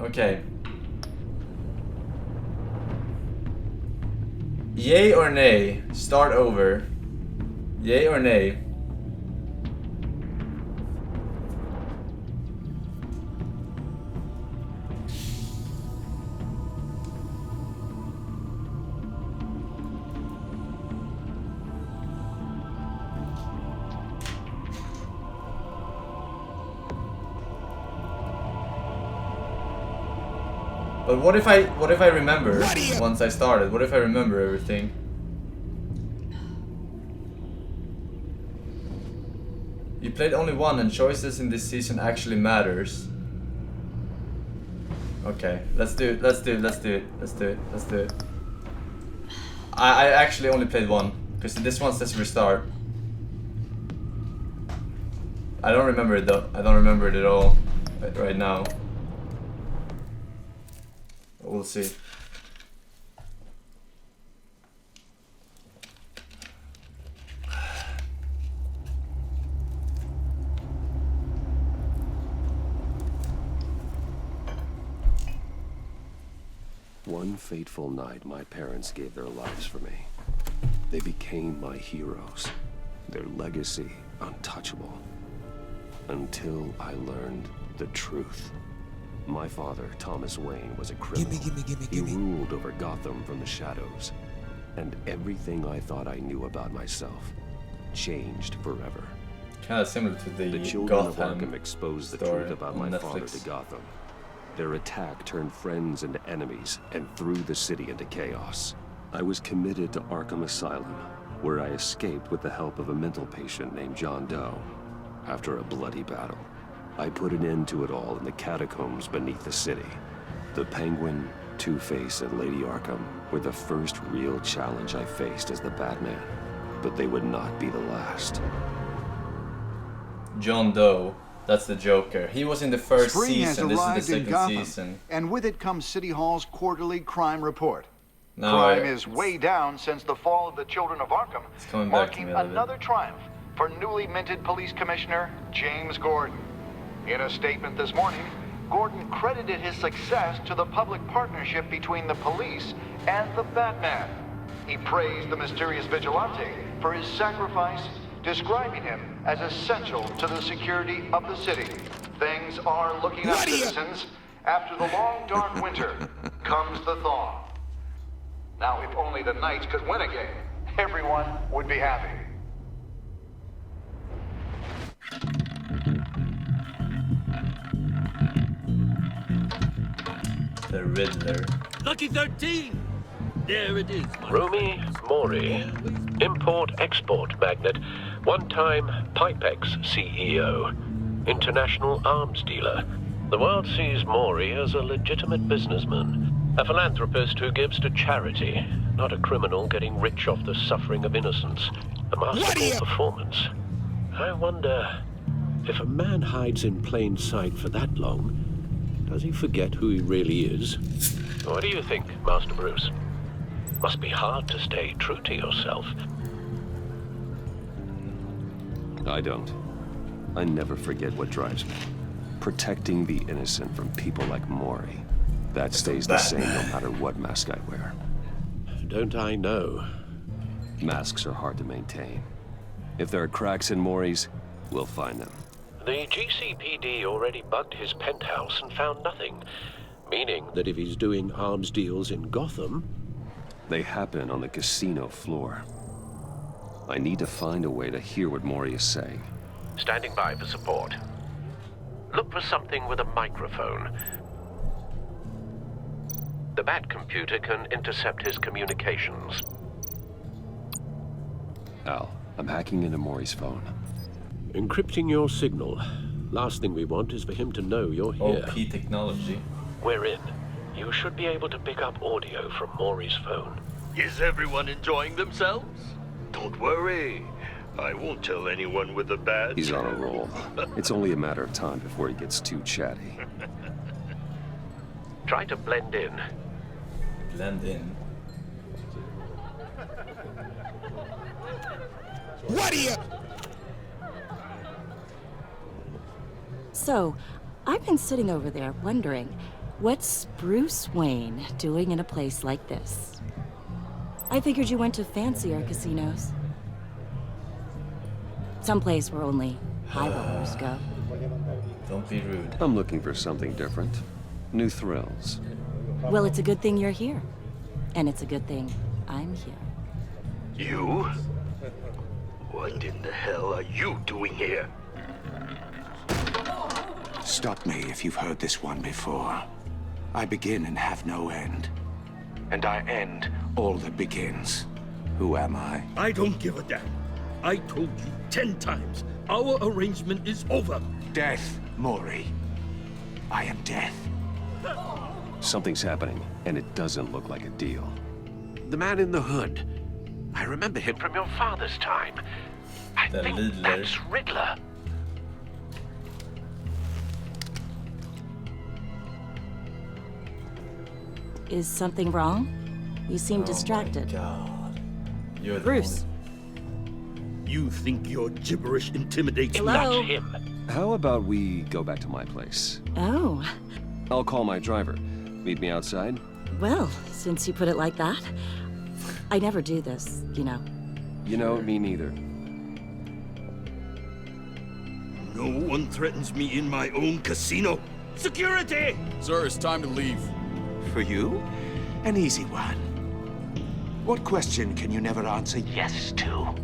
Okay. Yay or nay? Start over. Yay or nay? But what if I remember once I started? What if I remember everything? You played only one and choices in this season actually matters. Okay, let's do it. I actually only played one, because this one says restart. I don't remember it though. I don't remember it at all right now. We'll see. One fateful night, my parents gave their lives for me. They became my heroes. Their legacy untouchable. Until I learned the truth. My father, Thomas Wayne, was a criminal. He ruled over Gotham from the shadows. And everything I thought I knew about myself changed forever. Kind of similar to the children Gotham of Arkham exposed the story truth about on my Netflix. father to Gotham. Their attack turned friends into enemies and threw the city into chaos. I was committed to Arkham Asylum, where I escaped with the help of a mental patient named John Doe. After a bloody battle, I put an end to it all in the catacombs beneath the city. The Penguin, Two-Face, and Lady Arkham were the first real challenge I faced as the Batman, but they would not be the last. John Doe, that's the Joker. He was in the first Spring has season. This is arrived the in second Gotham, season. and with it comes City Hall's quarterly crime report. Now Crime is way down since the fall of the Children of Arkham, coming back to marking me a little bit. another triumph for newly minted police commissioner James Gordon. In a statement this morning, Gordon credited his success to the public partnership between the police and the Batman. He praised the mysterious vigilante for his sacrifice, describing him as essential to the security of the city. Things are looking up, citizens. After the long, dark winter comes the thaw. Now, if only the Knights could win a game, everyone would be happy. The Riddler. Lucky 13! There it is. Rumi Mori, import-export magnate, one-time Pipex CEO, international arms dealer. The world sees Mori as a legitimate businessman, a philanthropist who gives to charity, not a criminal getting rich off the suffering of innocence. A masterful performance. I wonder, if a man hides in plain sight for that long, does he forget who he really is? What do you think, Master Bruce? Must be hard to stay true to yourself. I don't. I never forget what drives me. Protecting the innocent from people like Mori. That stays the same no matter what mask I wear. Don't I know? Masks are hard to maintain. If there are cracks in Mori's, we'll find them. The GCPD already bugged his penthouse and found nothing, meaning That if he's doing arms deals in Gotham, They happen on the casino floor. I need to find a way to hear what Mori is saying. standing by for support. Look for something with a microphone. The Bat computer can intercept his communications. Al, I'm hacking into Mori's phone. encrypting your signal. Last thing we want is for him to know you're here. OP technology. We're in. You should be able to pick up audio from Maury's phone. Is everyone enjoying themselves? Don't worry. I won't tell anyone with a badge. He's on a roll. It's only a matter of time before he gets too chatty. Try to blend in. Blend in. What are you? So, I've been sitting over there wondering, What's Bruce Wayne doing in a place like this? I figured you went to fancier casinos. Someplace where only high rollers go. Don't be rude. I'm looking for something different. New thrills. Well, it's a good thing you're here. And it's a good thing I'm here. You? What in the hell are you doing here? Stop me if you've heard this one before. I begin and have no end. And I end all that begins. Who am I? I don't give a damn. I told you 10 times. Our arrangement is over. Death, Maury. I am death. Something's happening, and it doesn't look like a deal. The man in the hood. I remember him from your father's time. I The think Riddler. that's Riddler. Is something wrong? You seem Oh distracted. my God. You're the Bruce. You think your gibberish intimidates me? Hello? That's him. How about we go back to my place? Oh, I'll call my driver. Meet me outside? well, since you put it like that. I never do this, you know. You know, me neither. No one threatens me in my own casino. Security! Sir, it's time to leave. For you, an easy one. What question can you never answer yes to?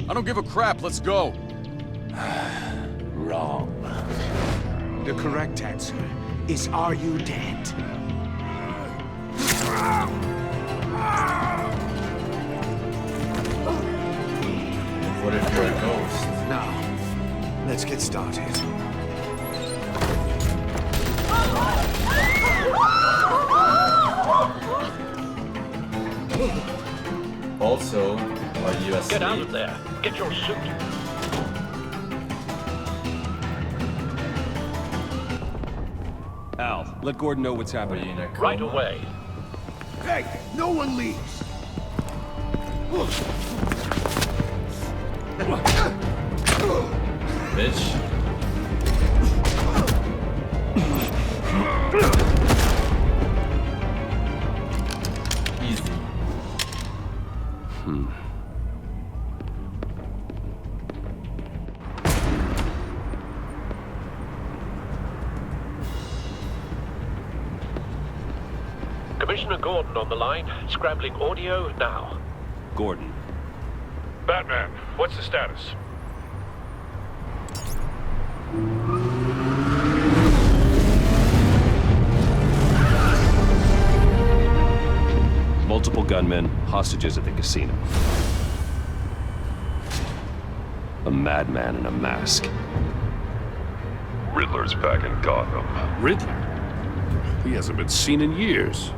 I don't give a crap. Let's go. Wrong. The correct answer is, are you dead? What if you're a ghost? Now, let's get started. Also, are you asleep? Get out of there. Get your suit. Al, let Gordon know what's Are you happening. in a coma? Right away. Hey, no one leaves. Bitch. Easy. Commissioner Gordon on the line. Scrambling audio now. Gordon, Batman, what's the status? multiple gunmen, hostages at the casino. A madman in a mask. Riddler's back in Gotham. Riddler? He hasn't been seen in years.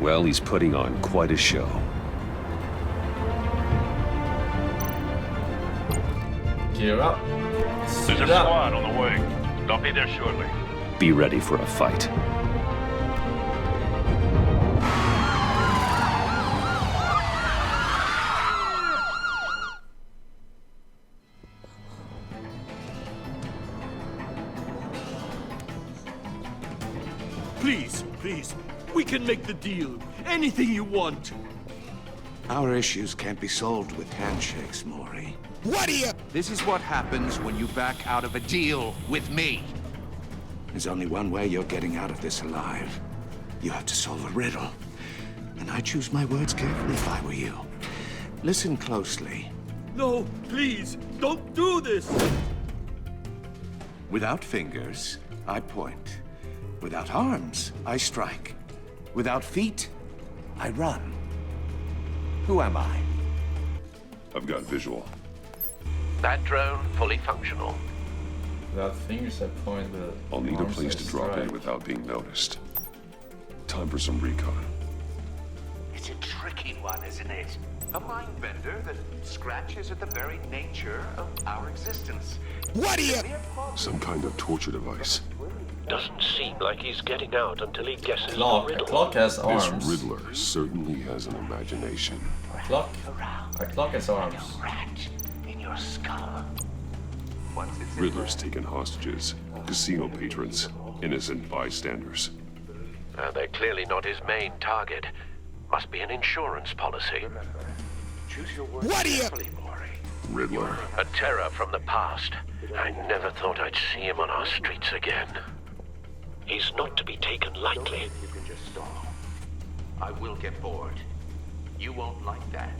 Well, he's putting on quite a show. Gear up. There's Suit a up. squad on the way. They'll be there shortly. Be ready for a fight. Please, please, we can make the deal. Anything you want. Our issues can't be solved with handshakes, Maury. This is what happens when you back out of a deal with me. There's only one way you're getting out of this alive. You have to solve a riddle. And I choose my words carefully if I were you. Listen closely. No, please, don't do this. Without fingers, I point. Without arms, I strike. Without feet, I run. Who am I? I've got visual. That drone fully functional. Without fingers I point, with I'll need a arms place I to drop in strike. without being noticed. Time for some recon. It's a tricky one, isn't it? A mind bender that scratches at the very nature of our existence. Some kind of torture device. Doesn't seem like he's getting out until he guesses Clock. the A riddle. clock has This arms. Riddler certainly has an imagination. Clock. A clock has arms. Rat in your skull. Once it's in Riddler's taken hostages, casino patrons, innocent bystanders. They're clearly not his main target. Must be an insurance policy. Choose your words carefully, Maury. Riddler. A terror from the past. I never thought I'd see him on our streets again. He's not to be taken lightly. You can just stall. I will get bored. You won't like that.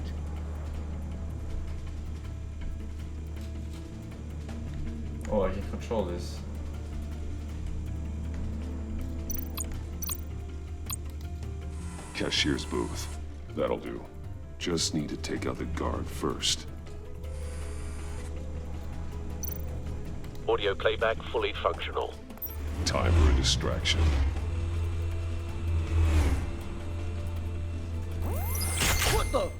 Oh, I can control this. Cashier's booth. That'll do. Just need to take out the guard first. Audio playback fully functional. Time for a distraction. What the?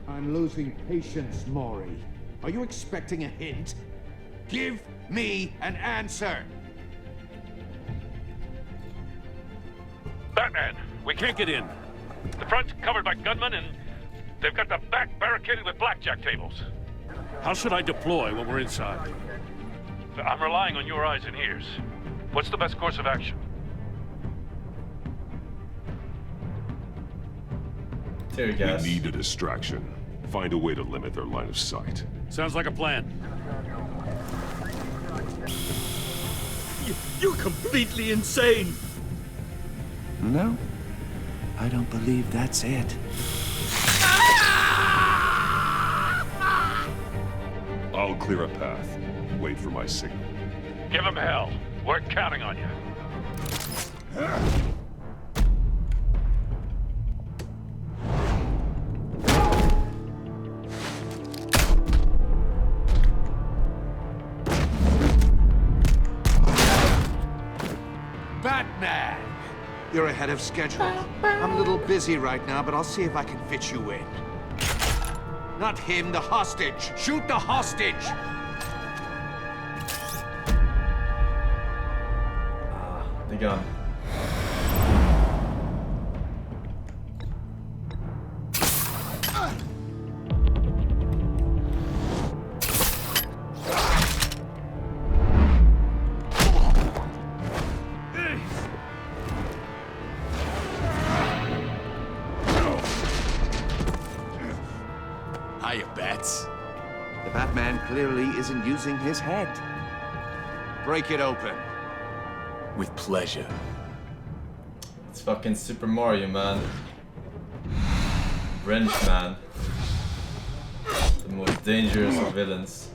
I'm losing patience, Maury. Are you expecting a hint? Give me an answer! Batman, we can't get in. The front's covered by gunmen and they've got the back barricaded with blackjack tables. How should I deploy when we're inside? I'm relying on your eyes and ears. What's the best course of action? Tear gas. We need a distraction. Find a way to limit their line of sight. Sounds like a plan. You're completely insane! No, I don't believe that's it. I'll clear a path. Wait for my signal. Give him hell. We're counting on you. Batman! You're ahead of schedule. I'm a little busy right now, but I'll see if I can fit you in. Not him, the hostage! Shoot the hostage! The gun. Hiya, Bats. The Batman clearly isn't using his head. Break it open. With pleasure. It's fucking Super Mario, man. Wrench Man. The most dangerous of villains.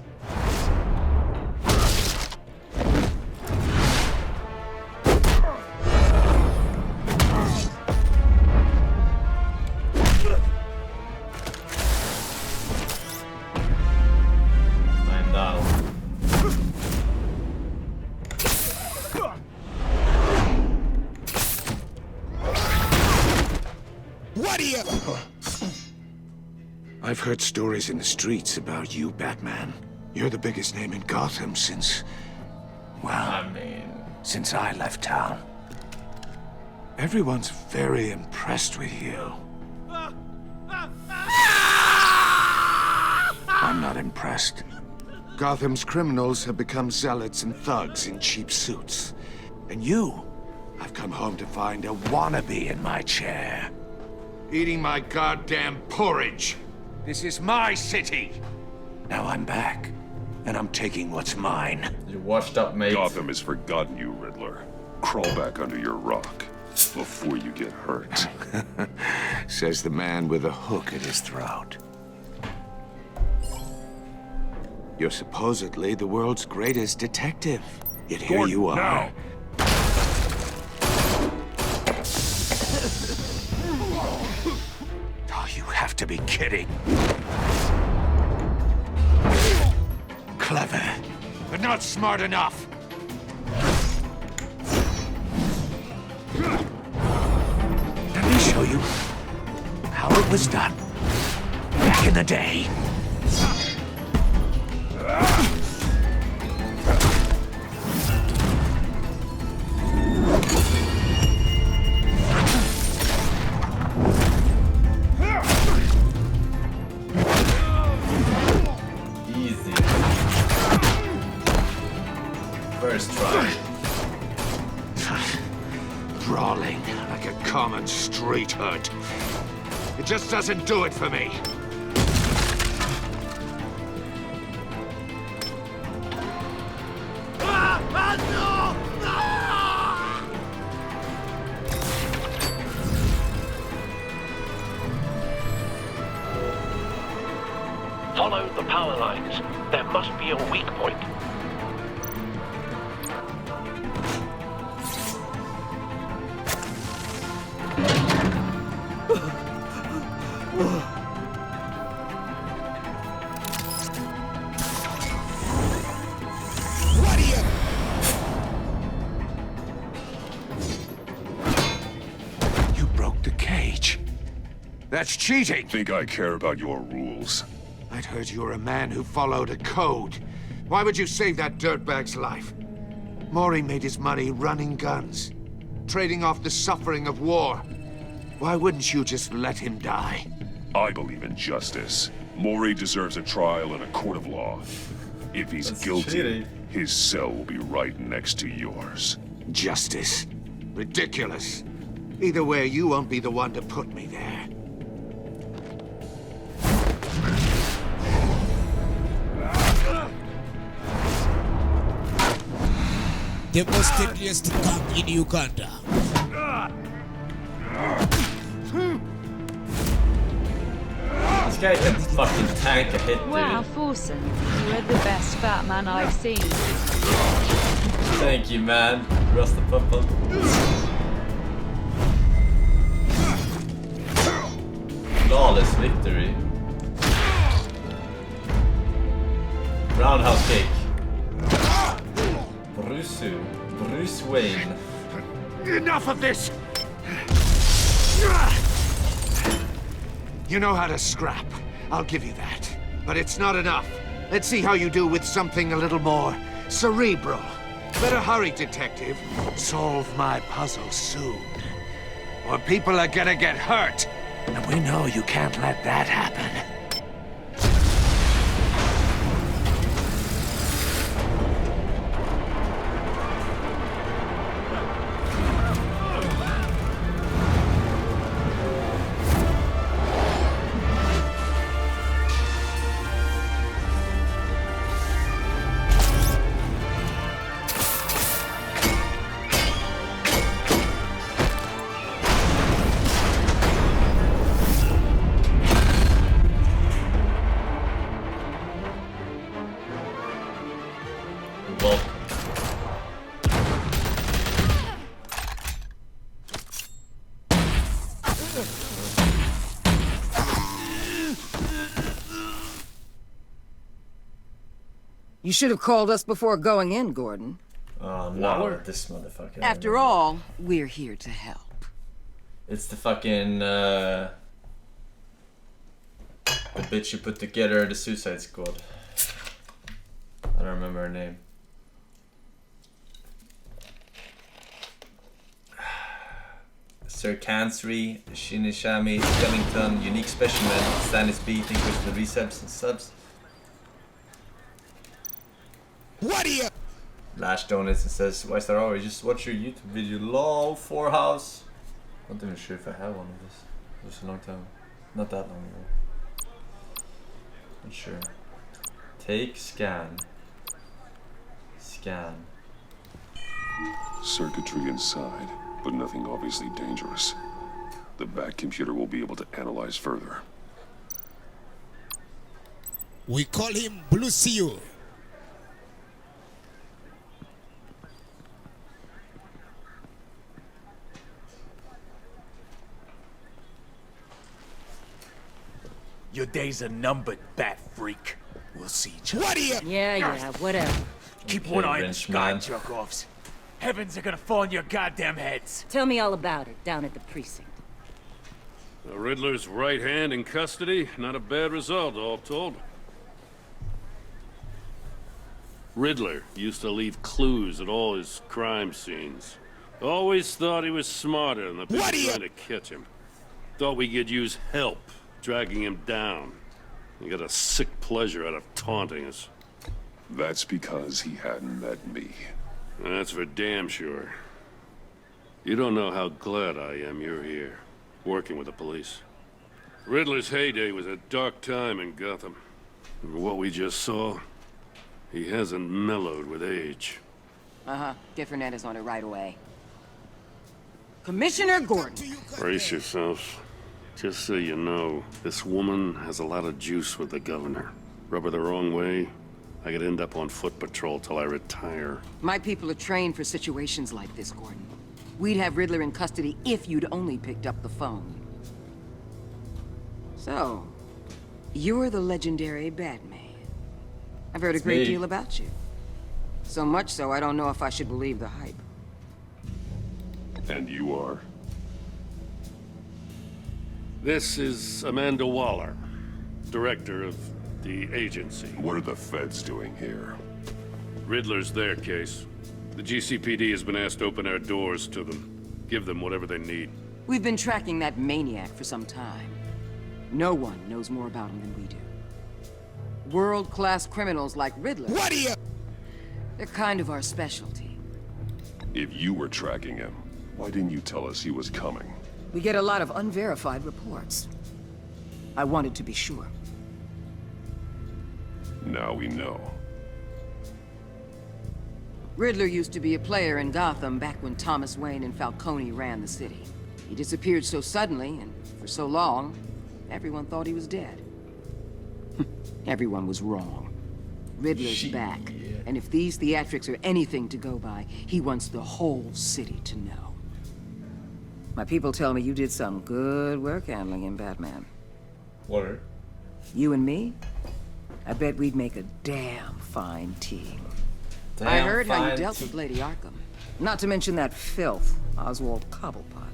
I'm down. What are you? I've heard stories in the streets about you, Batman. You're the biggest name in Gotham since... well, I mean... since I left town. Everyone's very impressed with you. I'm not impressed. Gotham's criminals have become zealots and thugs in cheap suits. And you, I've come home to find a wannabe in my chair. Eating my goddamn porridge. This is my city. Now I'm back, and I'm taking what's mine. You washed up, mate. Gotham has forgotten you, Riddler. Crawl back under your rock before you get hurt. Says the man with a hook at his throat. You're supposedly the world's greatest detective. Yet here Gordon, you are. now. Oh, you have to be kidding. Clever, but not smart enough. Let me show you how it was done back in the day. Brawling like a common street hood. It just doesn't do it for me. Follow the power lines. There must be a weak point. You broke the cage. That's cheating. Think I care about your rules? I'd heard you were a man who followed a code. Why would you save that dirtbag's life? Maury made his money running guns, trading off the suffering of war. Why wouldn't you just let him die? I believe in justice. Maury deserves a trial in a court of law. If he's guilty, his cell will be right next to yours. Justice? Ridiculous. Either way, you won't be the one to put me there. The most deadliest camp in Uganda. This guy can fucking tank a hit, dude. Wow, Forsen, you're the best fat man I've seen. Thank you, man. Rasta Papa. Flawless victory. Roundhouse kick. Bruce Wayne. Enough of this! You know how to scrap. I'll give you that. But it's not enough. Let's see how you do with something a little more cerebral. Better hurry, detective. Solve my puzzle soon. Or people are gonna get hurt. And we know you can't let that happen. You should have called us before going in, Gordon. Oh no, this motherfucker. After all, we're here to help. It's the fucking the bitch you put together the Suicide Squad. I don't remember her name. Sir Cansry, Shinishami, Skellington, Unique Specimen, Stannis B, Thinkers, the Receps and Subs. What are you? Lash Donuts and says, why is there always just watch your YouTube video? LOL, 4 house. I'm not even sure if I have one of this. It was a long time. Not that long ago. Not sure. Take, scan. Scan. Circuitry inside, but nothing obviously dangerous. The back computer will be able to analyze further. We call him Blue Seal. Your days are numbered, bat freak. We'll see each other. What are you? Yeah, whatever. Keep Okay, one eye on the Wrench sky, man. jerk-offs. Heavens are gonna fall on your goddamn heads. Tell me all about it down at the precinct. The Riddler's right hand in custody. Not a bad result, all told. Riddler used to leave clues at all his crime scenes. Always thought he was smarter than the people trying to catch him. Thought we could use help dragging him down. He got a sick pleasure out of taunting us. That's because he hadn't met me. That's for damn sure. You don't know how glad I am you're here, working with the police. Riddler's heyday was a dark time in Gotham. And what we just saw, he hasn't mellowed with age. Uh-huh. Get Fernandez on it right away. Commissioner Gordon! Brace yourself. Just so you know, this woman has a lot of juice with the governor. Rub her the wrong way, I could end up on foot patrol till I retire. My people are trained for situations like this, Gordon. We'd have Riddler in custody if you'd only picked up the phone. So, you're the legendary Batman. I've heard a great deal about you. So much so, I don't know if I should believe the hype. And you are? This is Amanda Waller, director of the agency. What are the feds doing here? Riddler's their case. The GCPD has been asked to open our doors to them. Give them whatever they need. We've been tracking that maniac for some time. No one knows more about him than we do. World-class criminals like Riddler. What are you? They're kind of our specialty. If you were tracking him, why didn't you tell us he was coming? We get a lot of unverified reports. I wanted to be sure. Now we know. Riddler used to be a player in Gotham back when Thomas Wayne and Falcone ran the city. He disappeared so suddenly and for so long, everyone thought he was dead. Everyone was wrong. Riddler's back, and if these theatrics are anything to go by, he wants the whole city to know. My people tell me you did some good work handling him, Batman. Word. You and me? I bet we'd make a damn fine team. Damn I heard how you fine dealt with Lady Arkham. Not to mention that filth, Oswald Cobblepot.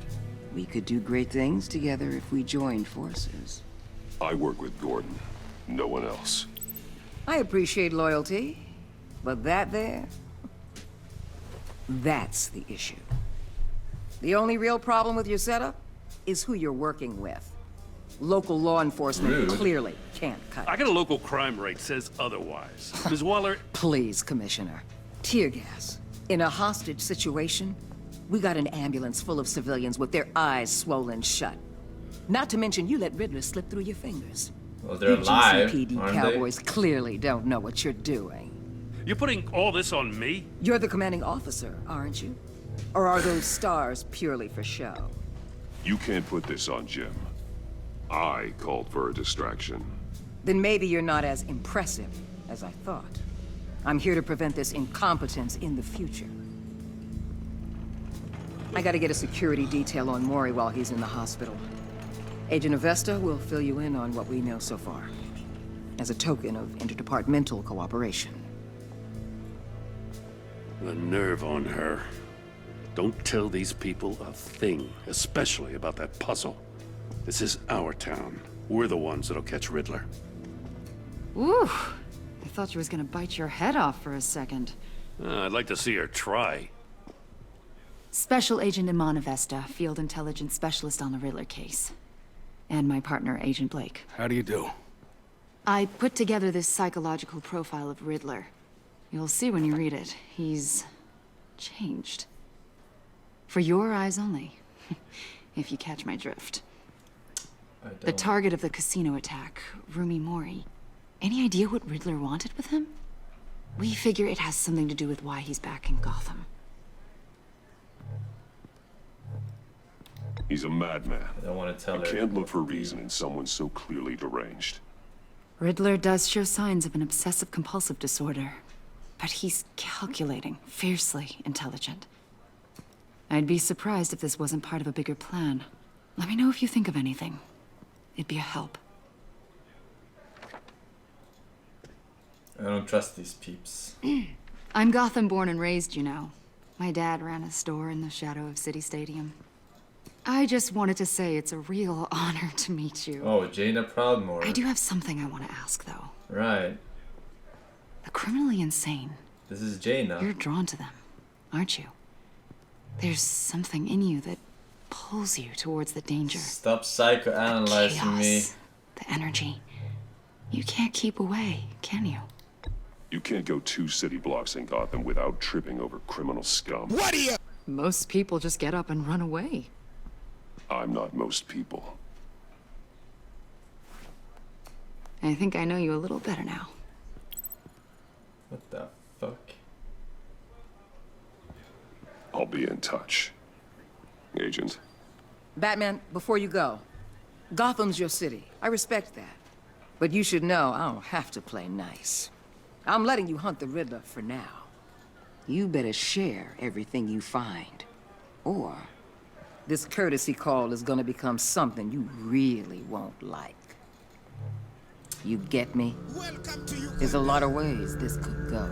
We could do great things together if we joined forces. I work with Gordon. No one else. I appreciate loyalty, but that there... that's the issue. The only real problem with your setup is who you're working with. Local law enforcement clearly can't cut it. I got a local crime rate says otherwise. Ms. Waller... Please, Commissioner. Tear gas. In a hostage situation, we got an ambulance full of civilians with their eyes swollen shut. Not to mention you let Riddler slip through your fingers. Well, they're alive, GCPD aren't cowboys clearly don't know what you're doing. You're putting all this on me? You're the commanding officer, aren't you? Or are those stars purely for show? You can't put this on Jim. I called for a distraction. Then maybe you're not as impressive as I thought. I'm here to prevent this incompetence in the future. I gotta get a security detail on Maury while he's in the hospital. Agent Avesta will fill you in on what we know so far, as a token of interdepartmental cooperation. The nerve on her. Don't tell these people a thing, especially about that puzzle. This is our town. We're the ones that'll catch Riddler. Ooh, I thought you was gonna bite your head off for a second. I'd like to see her try. Special Agent Iman Avesta, Field Intelligence Specialist on the Riddler case. And my partner, Agent Blake. How do you do? I put together this psychological profile of Riddler. You'll see when you read it. He's... changed. For your eyes only. If you catch my drift. The target of the casino attack, Rumi Mori. Any idea what Riddler wanted with him? We figure it has something to do with why he's back in Gotham. He's a madman. I don't want to tell her. You can't look for reason in someone so clearly deranged. Riddler does show signs of an obsessive-compulsive disorder. But he's calculating, fiercely intelligent. I'd be surprised if this wasn't part of a bigger plan. Let me know if you think of anything. It'd be a help. I don't trust these peeps. I'm Gotham born and raised, you know. My dad ran a store in the shadow of City Stadium. I just wanted to say it's a real honor to meet you. Oh, Jaina Proudmoore. I do have something I want to ask, though. Right. The criminally insane. This is Jaina. You're drawn to them, aren't you? There's something in you that pulls you towards the danger. Stop psychoanalyzing me. The energy. You can't keep away, can you? You can't go 2 city blocks in Gotham without tripping over criminal scum. What are you? Most people just get up and run away. I'm not most people. I think I know you a little better now. What the fuck? I'll be in touch. Agent. Batman, before you go, Gotham's your city. I respect that. But you should know I don't have to play nice. I'm letting you hunt the Riddler for now. You better share everything you find. Or this courtesy call is gonna become something you really won't like. You get me? There's a lot of ways this could go.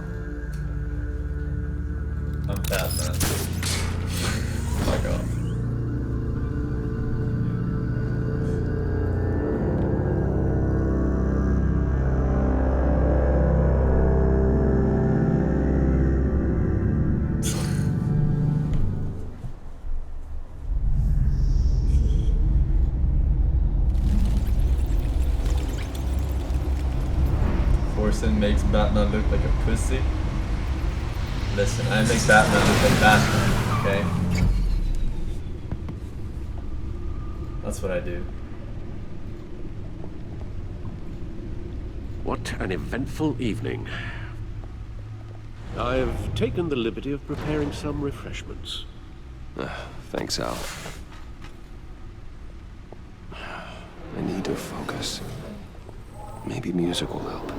I'm Batman. Fuck off. Forsen makes Batman look like a pussy. Listen, I make Batman look like Batman, okay? That's what I do. What an eventful evening. I've taken the liberty of preparing some refreshments. Thanks, Al. I need to focus. Maybe music will help.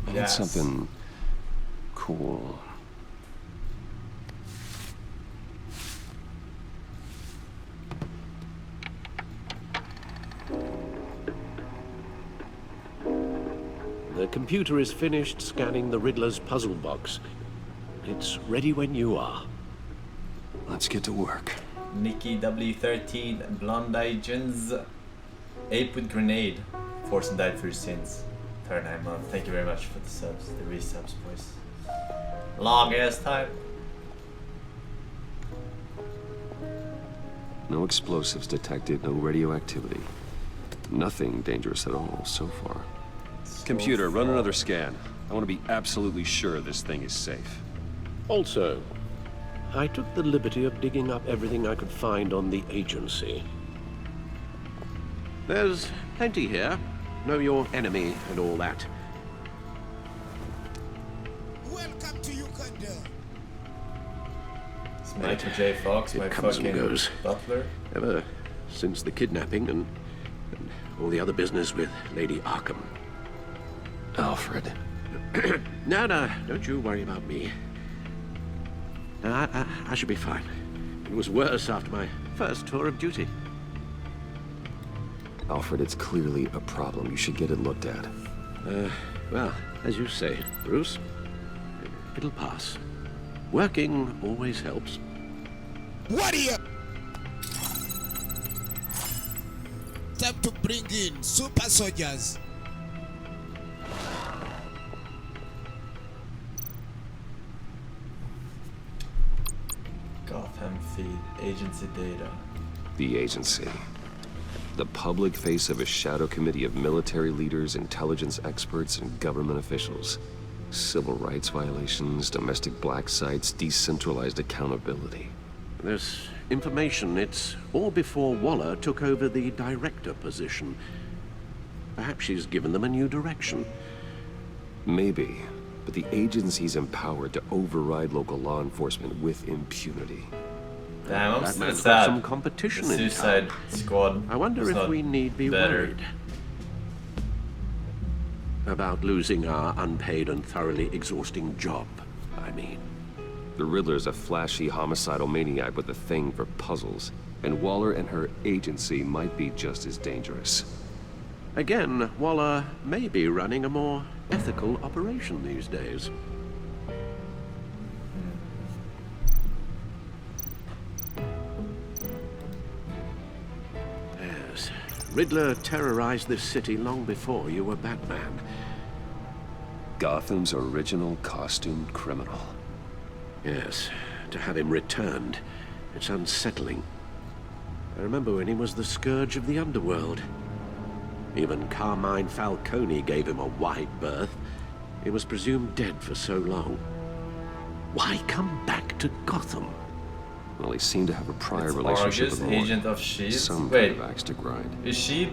I need something cool. The computer is finished scanning the Riddler's puzzle box. It's ready when you are. Let's get to work. Nikki W13, Blondie Jeans, Ape with Grenade. Forsen died for your sins. 39 month. Thank you very much for the subs, the resubs, boys. Long ass time. No explosives detected, no radioactivity. Nothing dangerous at all so far. Computer, run another scan. I want to be absolutely sure this thing is safe. Also, I took the liberty of digging up everything I could find on the agency. There's plenty here. Know your enemy and all that. Welcome to Uganda. It's Michael J. Fox, my fucking goes. butler. Ever since the kidnapping and all the other business with Lady Arkham. Alfred. No, don't you worry about me. I should be fine. It was worse after my first tour of duty. Alfred, it's clearly a problem. You should get it looked at. Well, as you say, Bruce, it'll pass. Working always helps. Warrior! Time to bring in super soldiers. Gotham feed, agency data. The agency. The public face of a shadow committee of military leaders, intelligence experts, and government officials. Civil rights violations, domestic black sites, decentralized accountability. This information, it's all before Waller took over the director position. Perhaps she's given them a new direction. Maybe, but the agency's empowered to override local law enforcement with impunity. Damn, I'm That so man's sad. got some competition The in Suicide town. Squad. I wonder is if not we need be better. worried about losing our unpaid and thoroughly exhausting job, I mean. The Riddler's a flashy homicidal maniac with a thing for puzzles, and Waller and her agency might be just as dangerous. Again, Waller may be running a more ethical operation these days. Yes, Riddler terrorized this city long before you were Batman. Gotham's original costumed criminal. Yes, to have him returned, it's unsettling. I remember when he was the scourge of the underworld. Even Carmine Falcone gave him a wide berth. He was presumed dead for so long. Why come back to Gotham? Well, he seemed to have a prior It's relationship Argus, with Morty. agent of S.H.I.E.L.D.? Some Wait, kind of axe to grind. is she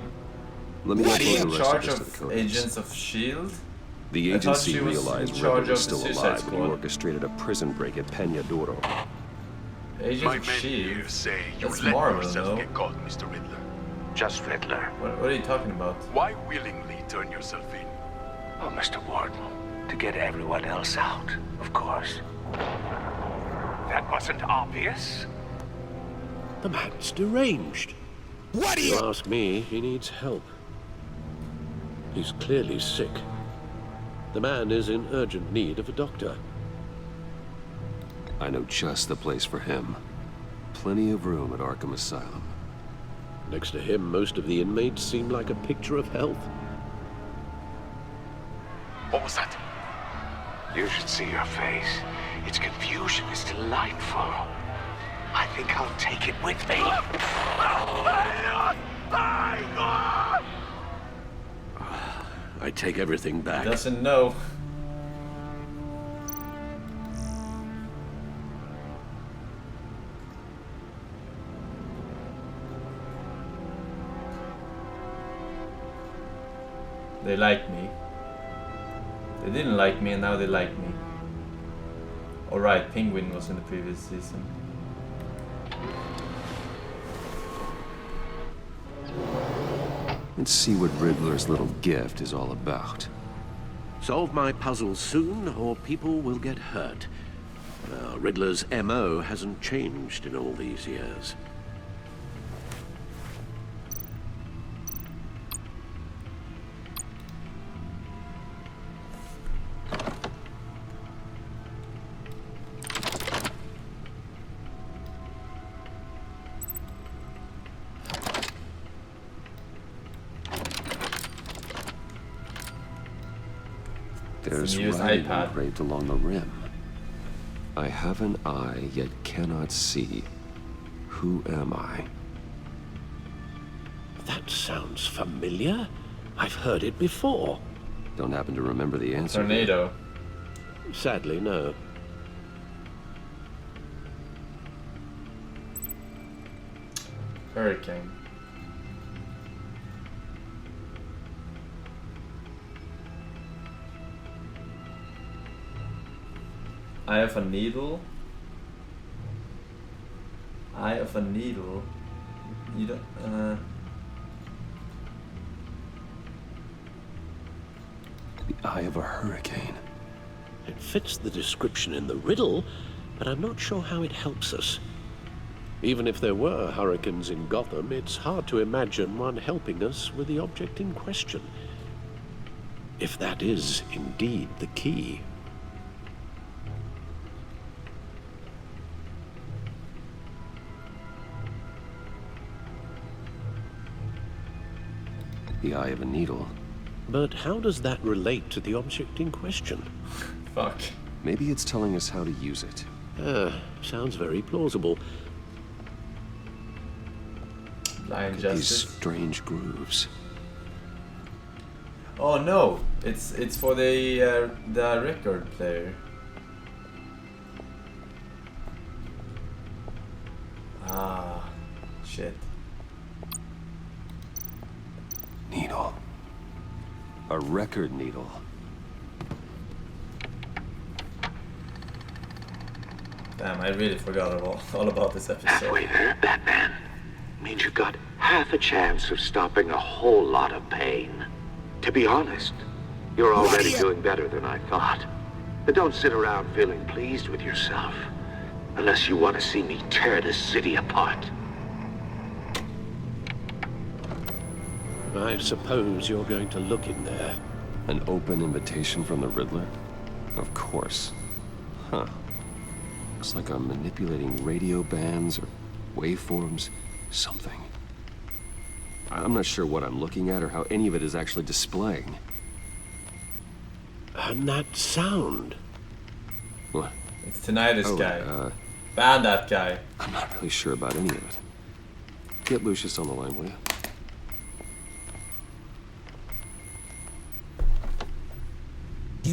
Let me in upload the rest charge of this to the of codex. Agents of S.H.I.E.L.D.? The I thought agency she was realized in charge Riddler was of the still Suicide alive when he Squad. orchestrated a prison break at Peña Duro. Agents My of men S.H.I.E.L.D.? here say you That's let Marvel, yourself no? get caught, Mr. Riddler. Just Riddler. What are you talking about? Why willingly turn yourself in? Oh, Mr. Warden, to get everyone else out, of course. That wasn't obvious. The man's deranged. What do If you... you ask me, he needs help. He's clearly sick. The man is in urgent need of a doctor. I know just the place for him. Plenty of room at Arkham Asylum. Next to him, most of the inmates seem like a picture of health. What was that? You should see your face. Its confusion is delightful. I think I'll take it with me. I take everything back. He doesn't know. They like me. They didn't like me and now they like me. Alright, Penguin was in the previous season. Let's see what Riddler's little gift is all about. Solve my puzzle soon, or people will get hurt. Riddler's MO hasn't changed in all these years. There's Use writing iPad. engraved along the rim. I have an eye, yet cannot see. Who am I? That sounds familiar. I've heard it before. Don't happen to remember the answer. Tornado. Sadly, no. Hurricane. Eye of a needle. Eye of a needle. You don't. The eye of a hurricane. It fits the description in the riddle, but I'm not sure how it helps us. Even if there were hurricanes in Gotham, it's hard to imagine one helping us with the object in question. If that is indeed the key. The eye of a needle. But how does that relate to the object in question? Fuck. Maybe it's telling us how to use it. Sounds very plausible. Blind Look at these Justice. strange grooves. Oh no! It's for the record player. Ah, shit. Needle. A record needle. Damn, I really forgot all about this episode. Halfway there, Batman. Means you've got half a chance of stopping a whole lot of pain. To be honest, you're already doing better than I thought. But don't sit around feeling pleased with yourself. Unless you want to see me tear this city apart. I suppose you're going to look in there. An open invitation from the Riddler? Of course. Huh. Looks like I'm manipulating radio bands or waveforms. Something. I'm not sure what I'm looking at or how any of it is actually displaying. And that sound. What? It's Tinnitus guy. Oh, Ban that guy. I'm not really sure about any of it. Get Lucius on the line, will you?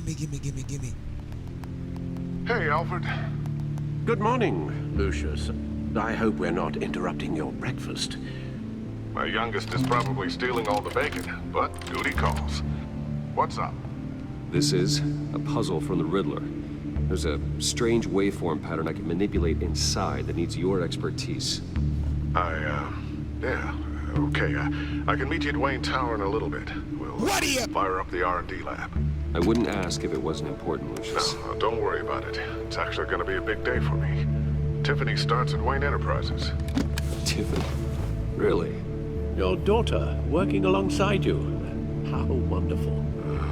Gimme. Hey, Alfred. Good morning, Lucius. I hope we're not interrupting your breakfast. My youngest is probably stealing all the bacon, but duty calls. What's up? This is a puzzle from the Riddler. There's a strange waveform pattern I can manipulate inside that needs your expertise. Yeah, okay. I can meet you at Wayne Tower in a little bit. We'll fire up the R&D lab. I wouldn't ask if it wasn't important, Lucius. No, don't worry about it. It's actually going to be a big day for me. Tiffany starts at Wayne Enterprises. Tiffany? Really? Your daughter working alongside you. How wonderful.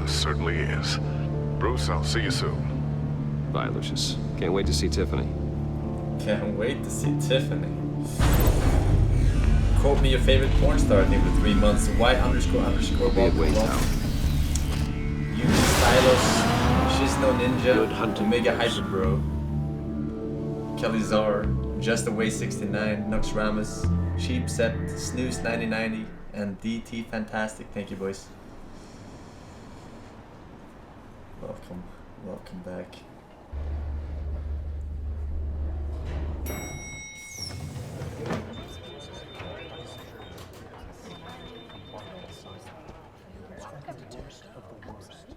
Certainly is. Bruce, I'll see you soon. Bye, Lucius. Can't wait to see Tiffany. Can't wait to see Tiffany. Quote me your favorite porn star, I think, for 3 months. Y__. Be at Wayne Tower. Stylos, She's No Ninja, Omega Hyper Bro, Kelly Czar, Just Away 69, Nux Ramus, Sheep Set, Snooze 9090, and DT Fantastic. Thank you, boys. Welcome back.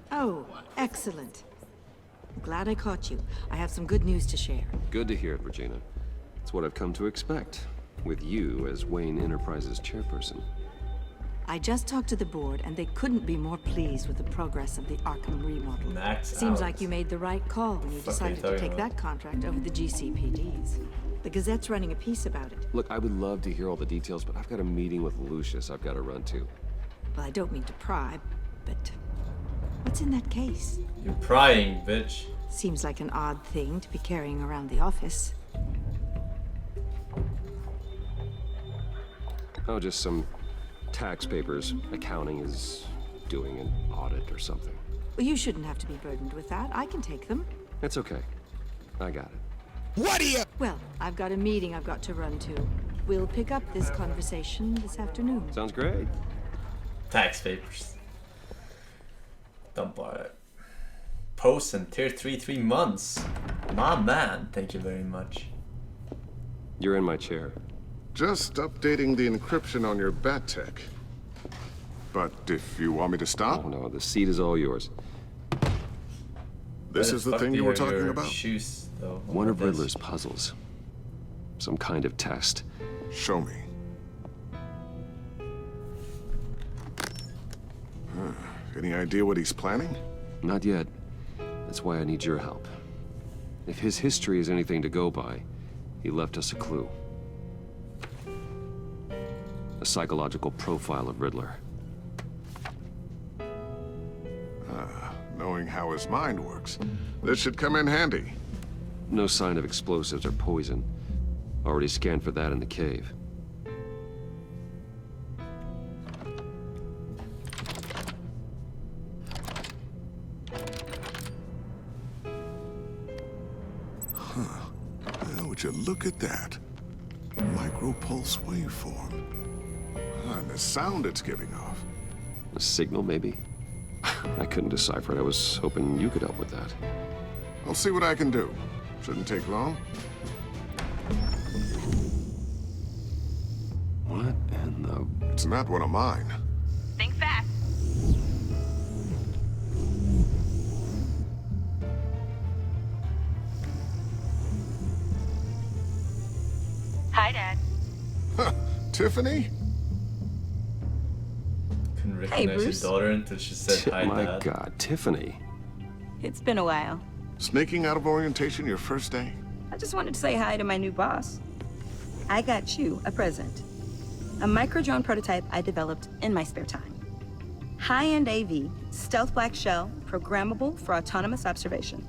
Oh, excellent. I'm glad I caught you. I have some good news to share. Good to hear it, Regina. It's what I've come to expect, with you as Wayne Enterprises chairperson. I just talked to the board, and they couldn't be more pleased with the progress of the Arkham remodel. Seems like you made the right call when you decided to take that contract over the GCPD's. The Gazette's running a piece about it. Look, I would love to hear all the details, but I've got a meeting with Lucius I've got to run to. Well, I don't mean to pry, but what's in that case? You're prying, bitch. Seems like an odd thing to be carrying around the office. Oh, just some tax papers. Accounting is doing an audit or something. Well, you shouldn't have to be burdened with that. I can take them. It's okay. I got it. What are you? Well, I've got a meeting I've got to run to. We'll pick up this conversation this afternoon. Sounds great. Tax papers. Don't buy it. Forsen, tier 3 months. My man, thank you very much. You're in my chair. Just updating the encryption on your bat tech. But if you want me to stop? Oh no, the seat is all yours. This is the thing you were talking about? Shoes, though. One of Riddler's puzzles. Some kind of test. Show me. Any idea what he's planning? Not yet. That's why I need your help. If his history is anything to go by, he left us a clue. A psychological profile of Riddler. Knowing how his mind works, this should come in handy. No sign of explosives or poison. Already scanned for that in the cave. Would you look at that? Micropulse waveform. And the sound it's giving off. A signal, maybe? I couldn't decipher it. I was hoping you could help with that. I'll see what I can do. Shouldn't take long. What in the... It's not one of mine. Think fast. Hi, Dad. Huh, Tiffany? Couldn't recognize your daughter until she said hi, My Dad. God, Tiffany. It's been a while. Sneaking out of orientation your first day? I just wanted to say hi to my new boss. I got you a present. A micro-drone prototype I developed in my spare time. High-end AV, stealth black shell, programmable for autonomous observation.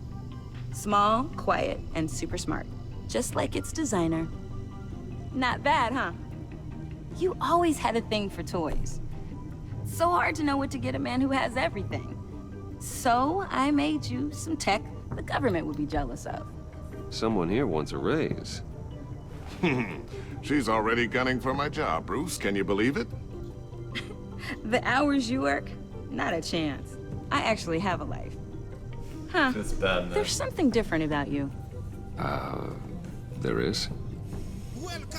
Small, quiet, and super smart. Just like its designer. Not bad, huh? You always had a thing for toys. So hard to know what to get a man who has everything. So I made you some tech the government would be jealous of. Someone here wants a raise. She's already gunning for my job, Bruce. Can you believe it? The hours you work? Not a chance. I actually have a life. Huh. That's bad, man. There's something different about you. There is?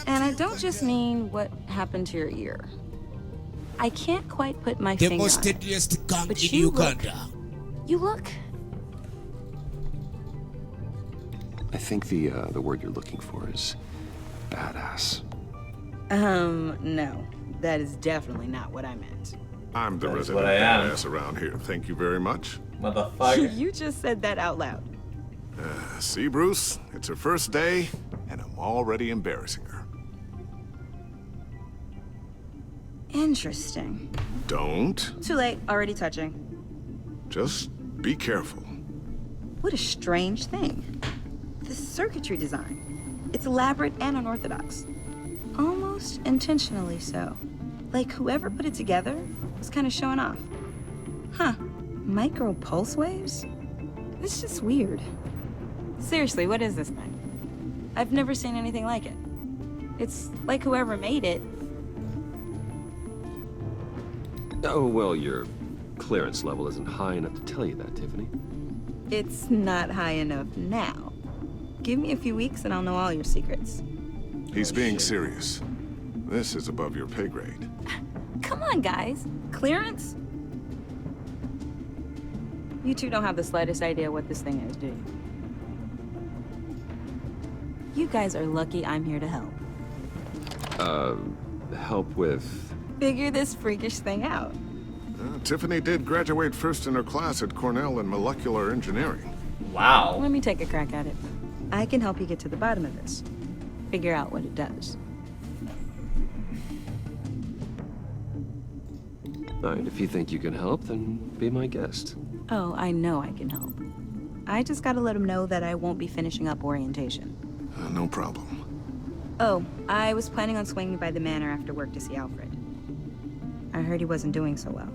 And I don't just mean what happened to your ear. I can't quite put my finger on it. But you look... I think the word you're looking for is badass. No. That is definitely not what I meant. I'm the resident badass around here. Thank you very much. Motherfucker. You just said that out loud. See, Bruce? It's her first day, and I'm already embarrassing her. Interesting. Don't. Too late. Already touching. Just be careful. What a strange thing. The circuitry design. It's elaborate and unorthodox. Almost intentionally so. Like whoever put it together was kind of showing off. Huh. Micro pulse waves? It's just weird. Seriously, what is this thing? I've never seen anything like it. It's like whoever made it. Oh, well, your clearance level isn't high enough to tell you that, Tiffany. It's not high enough now. Give me a few weeks and I'll know all your secrets. He's being serious. This is above your pay grade. Come on, guys. Clearance? You two don't have the slightest idea what this thing is, do you? You guys are lucky I'm here to help. Help with... Figure this freakish thing out. Tiffany did graduate first in her class at Cornell in molecular engineering. Wow. Let me take a crack at it. I can help you get to the bottom of this. Figure out what it does. All right, if you think you can help, then be my guest. Oh, I know I can help. I just gotta let him know that I won't be finishing up orientation. No problem. Oh, I was planning on swinging by the manor after work to see Alfred. I heard he wasn't doing so well.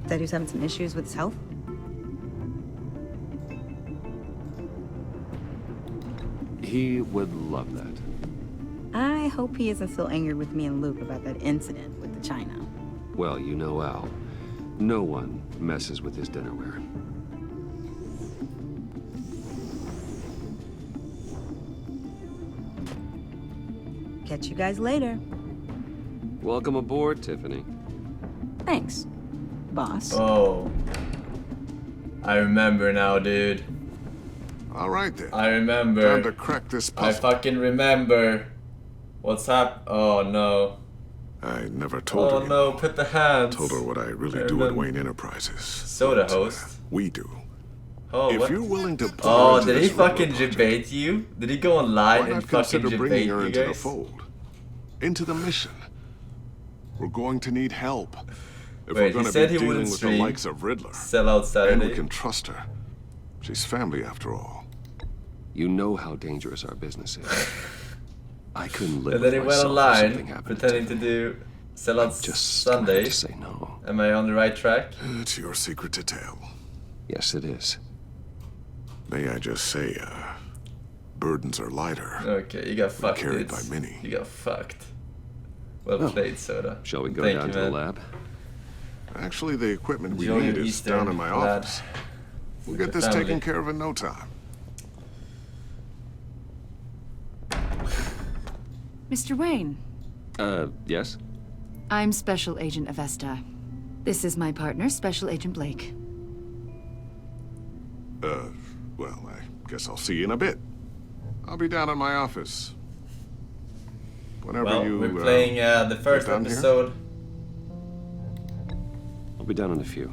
That he was having some issues with his health. He would love that. I hope he isn't still angry with me and Luke about that incident with the china. Well, you know Al. No one messes with his dinnerware. Catch you guys later. Welcome aboard, Tiffany. Thanks, boss. Oh. I remember now, dude. All right then. I remember. Time to crack this puzzle. I fucking remember. What's up? Oh no. I never told her. Oh no, put the hands. Told her what I really do at Wayne Enterprises. Soda host. We do. Oh, if what? you're willing to oh, did he fucking debate you? Did he go online and fucking consider debate bringing her you into the guys? fold? Into the mission. We're going to need help. If Wait, we're going he to said be he dealing wouldn't with the stream. likes of Riddler. Sell out Saturday. And we can trust her. She's family after all. You know how dangerous our business is. I couldn't live And then he with went myself if online something happened pretending to do sell out Sunday. to say no. Am I on the right track? It's your secret to tell. Yes, it is. May I just say, burdens are lighter. Okay, you got fucked. Carried dudes. by many. You got fucked. Well played, Soda. Shall we go Thank down you, to the man. lab? Actually, the equipment we Enjoy need your is Easter, down in my lad. office. We'll With get the this family. taken care of in no time. Mr. Wayne, Yes? I'm Special Agent Avesta. This is my partner, Special Agent Blake. Well, I guess I'll see you in a bit. I'll be down in my office. Whenever Well, you, we're playing the first get down here. episode. I'll be down in a few.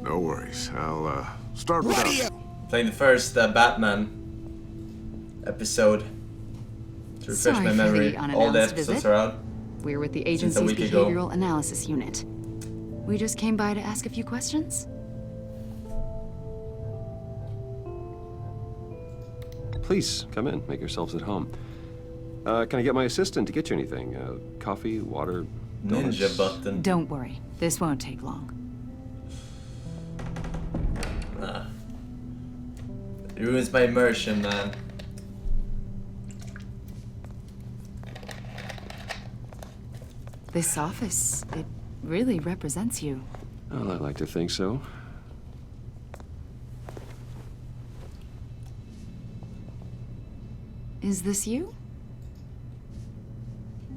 No worries. I'll start without you. Playing the first Batman episode. To refresh Sorry my for memory. the All the unannounced episodes visit. are out. We're with the Since a agency's week ago. Behavioral Analysis Unit. We just came by to ask a few questions. Please, come in. Make yourselves at home. Can I get my assistant to get you anything? Coffee, water, donuts? Ninja button. Don't worry, this won't take long. Nah. It ruins my immersion, man. This office, it really represents you. Well, I like to think so. Is this you?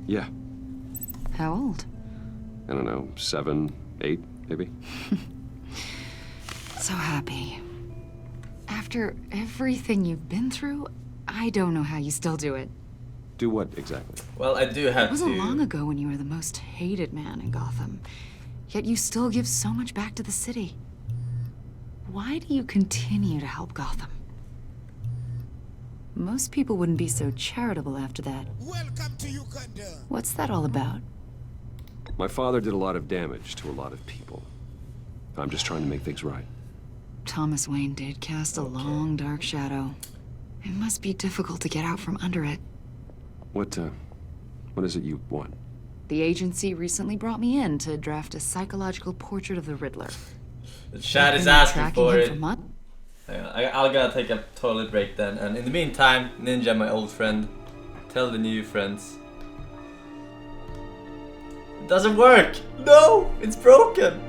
Yeah. How old? I don't know, 7, 8, maybe? So happy. After everything you've been through, I don't know how you still do it. Do what exactly? Well, I do have to. It wasn't long ago when you were the most hated man in Gotham. Yet you still give so much back to the city. Why do you continue to help Gotham? Most people wouldn't be so charitable after that. Welcome to Uganda. What's that all about? My father did a lot of damage to a lot of people. I'm just trying to make things right. Thomas Wayne did cast a long, dark shadow. It must be difficult to get out from under it. What is it you want? The agency recently brought me in to draft a psychological portrait of the Riddler. The chat is asking for it. I'll gotta take a toilet break then. And in the meantime, Ninja, my old friend, tell the new friends. It doesn't work! No! It's broken!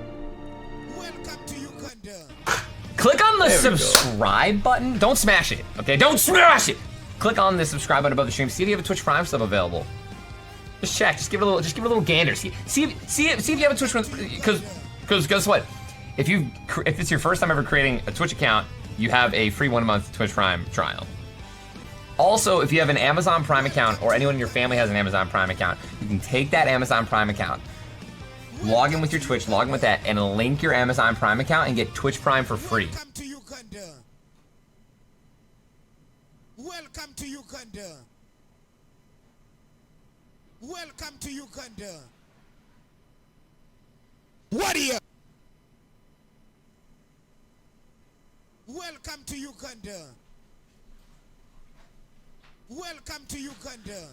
Click on the subscribe button. Don't smash it, okay? Don't smash it! Click on the subscribe button above the stream. See if you have a Twitch Prime sub available. Just check. Just give it a little gander. See if you have a Twitch Prime. Because guess what? If it's your first time ever creating a Twitch account, you have a free 1-month Twitch Prime trial. Also, if you have an Amazon Prime account or anyone in your family has an Amazon Prime account, you can take that Amazon Prime account, log in with your Twitch, log in with that, and link your Amazon Prime account and get Twitch Prime for free. Welcome to Uganda. Welcome to Uganda. Warrior. Welcome to Uganda. Welcome to Uganda.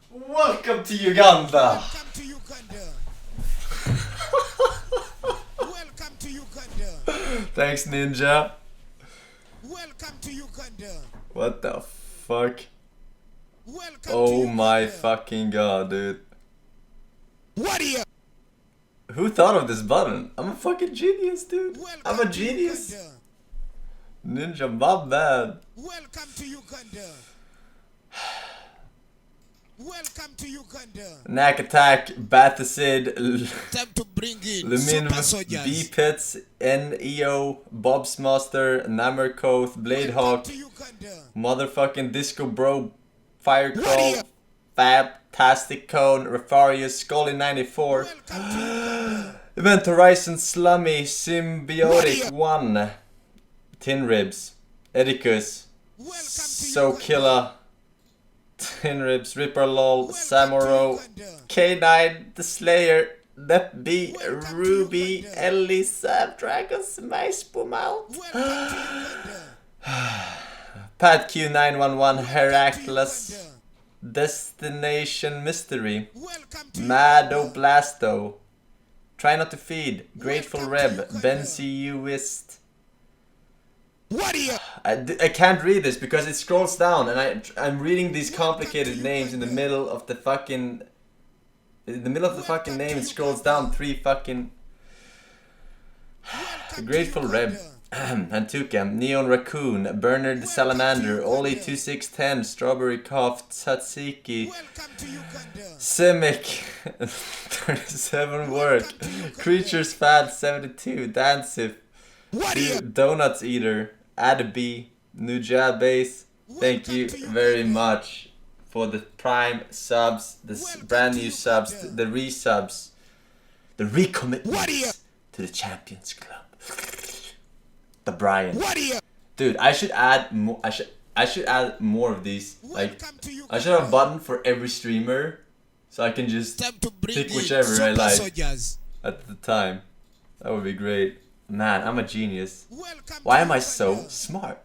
Welcome to Uganda. Welcome to Uganda. Welcome to Uganda. Thanks, Ninja. Welcome to Uganda. What the fuck? Welcome oh my fucking god, dude. Warrior. Who thought of this button? I'm a fucking genius, dude. I'm a genius. Ninja, my bad. Welcome to Uganda. Welcome to Uganda. Knack Attack, Bathacid, Time to bring in Lumin, B-Pits, NEO, Bobsmaster, Nammerkoth, Bladehawk, motherfucking Disco Bro, Firecrawl, Fabtastic Cone, Refarius, Scully 94, Event Horizon, Slummy, Symbiotic 1, Tin Ribs, Edicus, So Killer, Tin Ribs, Ripper Lol, Samuro, K9, The Slayer, Nep B, Ruby, Ellie, Sam, Dragon, Smash, Boomalt, Pat Q911, Heracles, Destination Mystery, Mado Blasto, Try Not to Feed, Grateful Reb, Benziuist. I can't read this because it scrolls down and I'm reading these complicated names in the middle of the fucking name. It scrolls down 3 fucking Grateful Reb, Antuka, Neon Raccoon, Bernard the Salamander, Oli 2610, Strawberry Cough, Tsatsiki, Simic 37 Work, Creatures Fad 72, Dansif, Donuts Eater, Adby, Nuja Base, thank you very much for the Prime subs, the brand new subs, the resubs, the recommitments to the Champions Club. The Brian. Dude, I should add more. I should add more of these. Like, I should have a button for every streamer, so I can just pick whichever I like at the time. That would be great. Man, I'm a genius. Why am I so smart?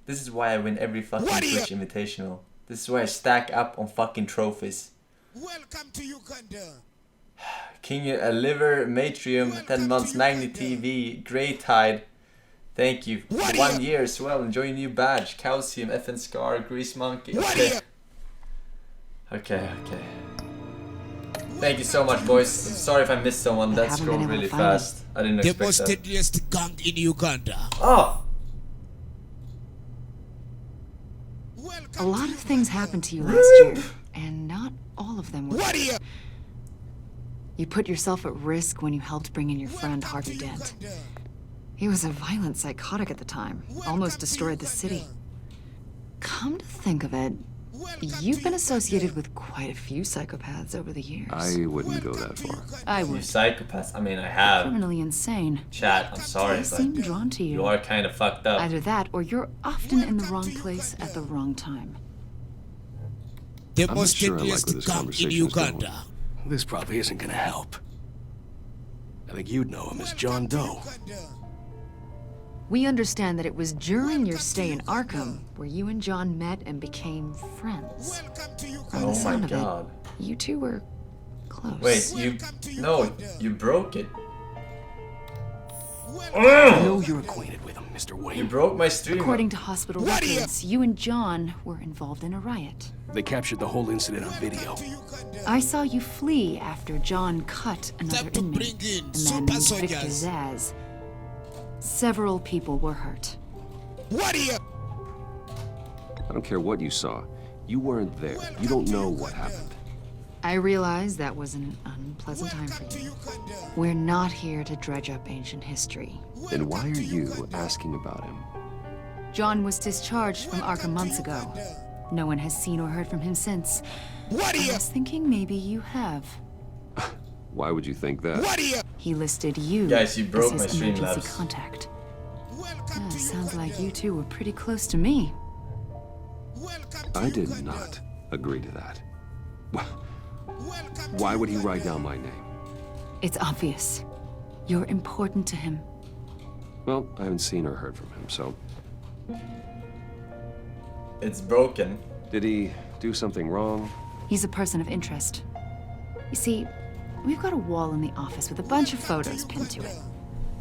This is why I win every fucking Twitch Invitational. This is why I stack up on fucking trophies. Welcome to Uganda. King Liver, Matrium, 10 months, Magni TV, Grey Tide. Thank you. 1 year as well. Enjoy your new badge. Calcium, FN Scar, Grease Monkey. Okay. Okay. Thank you so much, boys. I'm sorry if I missed someone. That scrolled really fast. I didn't expect that. The most deadliest gang in Uganda. Oh! A lot of things happened to you last year, and not all of them were good. You put yourself at risk when you helped bring in your friend Harvey Dent. He was a violent psychotic at the time, almost destroyed the city. Come to think of it, you've been associated with quite a few psychopaths over the years. I wouldn't go that far. I You would. psychopaths. I mean, I have. Criminally insane. Chat, I'm sorry, They seem but drawn to you. you are kind of fucked up. Either that, or you're often in the wrong place at the wrong time. The I'm most not sure I deadliest like where this gun in conversation is Uganda. going. This probably isn't gonna help. I think you'd know him as John Doe. We understand that it was during your stay in Arkham where you and John met and became friends. From the Oh my sound of god. it, you two were close. Wait, you broke it. I know you're acquainted with him, Mr. Wayne. You broke my stream. According to hospital records, you and John were involved in a riot. They captured the whole incident on video. I saw you flee after John cut another inmate, a man named Victor Zaz. Several people were hurt. I don't care what you saw. You weren't there. You don't know what happened. I realize that was an unpleasant time for you. We're not here to dredge up ancient history. Then why are you asking about him? John was discharged from Arkham months ago. No one has seen or heard from him since. I was thinking maybe you have. Why would you think that? He listed you Guys, you broke as my his emergency Streamlabs. contact. Sounds like you two were pretty close to me. I did not agree to that. Why would he write down my name? It's obvious. You're important to him. Well, I haven't seen or heard from him, so... It's broken. Did he do something wrong? He's a person of interest. You see, we've got a wall in the office with a bunch of photos pinned to it.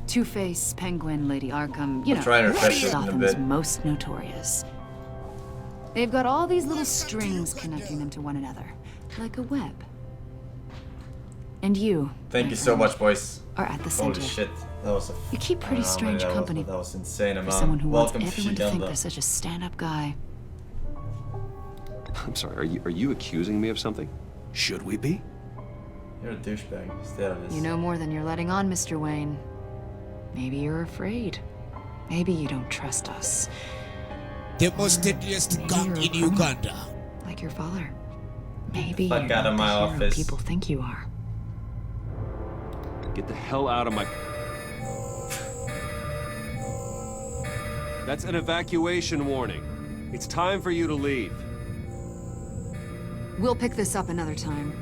Two-Face, Penguin, Lady Arkham, you know, try and refresh it in a Gotham's bit. most notorious. They've got all these little strings connecting them to one another, like a web. And you, Thank my you so friend, much, boys. are at the Holy center. shit. That was a... You keep pretty I don't know how strange many company that was insane for amount. someone who Welcome wants everyone to think Shigenda. they're such a stand-up guy. I'm sorry, are you accusing me of something? Should we be? You're a douchebag. Stay out of this. You know more than you're letting on, Mr. Wayne. Maybe you're afraid. Maybe you don't trust us. The most deadliest gun in Uganda. Like your father. Maybe Fuck you're out of not my the hero office. people think you are. Get the hell out of my... That's an evacuation warning. It's time for you to leave. We'll pick this up another time.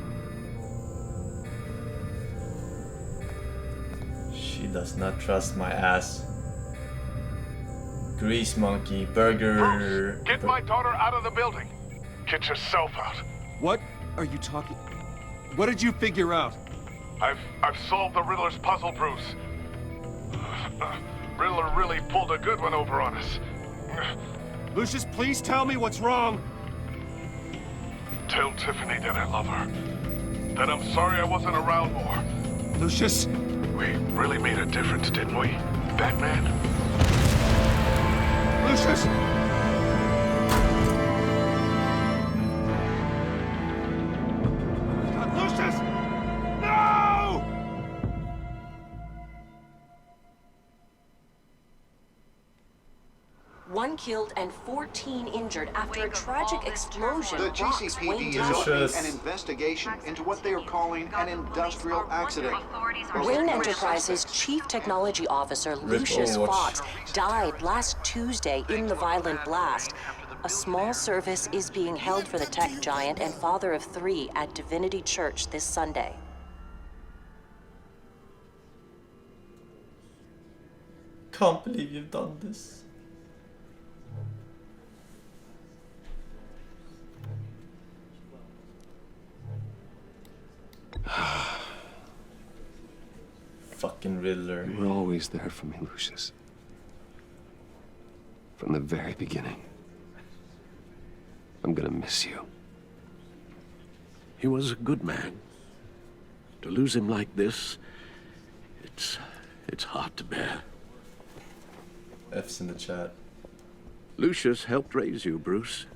She does not trust my ass. Grease monkey, burger. Get my daughter out of the building. Get yourself out. What are you talking... What did you figure out? I've solved the Riddler's puzzle, Bruce. Riddler really pulled a good one over on us. Lucius, please tell me what's wrong. Tell Tiffany that I love her. That I'm sorry I wasn't around more. Lucius! We really made a difference, didn't we, Batman? Lucius! Lucius! No! One killed and 14 injured after a tragic explosion. The rocks GCPD Wayne is Tower. opening an investigation into what they are calling an industrial accident. Wayne Enterprises' Chief Technology Officer Lucius Fox died last Tuesday in the violent blast. A small service is being held for the tech giant and father of 3 at Divinity Church this Sunday. Can't believe you've done this. Fucking Riddler. You were always there for me, Lucius. From the very beginning. I'm gonna miss you. He was a good man. To lose him like this, it's hard to bear. F's in the chat. Lucius helped raise you, Bruce.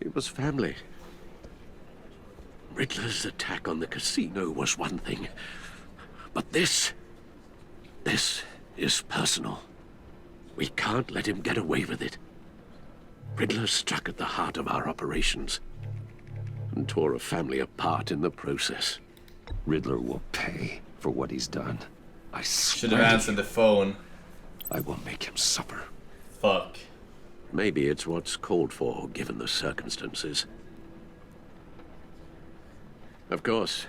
It was family. Riddler's attack on the casino was one thing. But this is personal. We can't let him get away with it. Riddler struck at the heart of our operations and tore a family apart in the process. Riddler will pay for what he's done. I swear. Should have answered the phone. I will make him suffer. Fuck. Maybe it's what's called for, given the circumstances. Of course,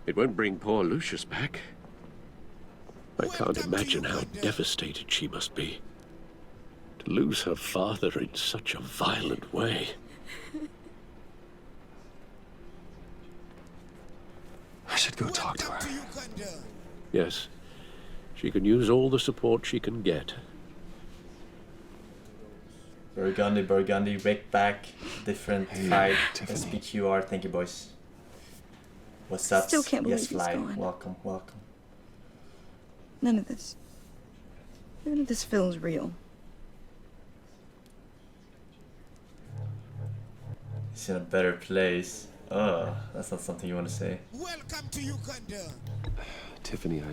it won't bring poor Lucius back. I can't imagine how devastated she must be. To lose her father in such a violent way. I should go talk to her. Yes. She can use all the support she can get. Burgundy, wake back, different fight, SPQR, thank you boys. What's up? Still can't believe yes, he's Fly. gone. Welcome. None of this feels real. He's in a better place. Oh, that's not something you want to say. Welcome to Uganda. Tiffany,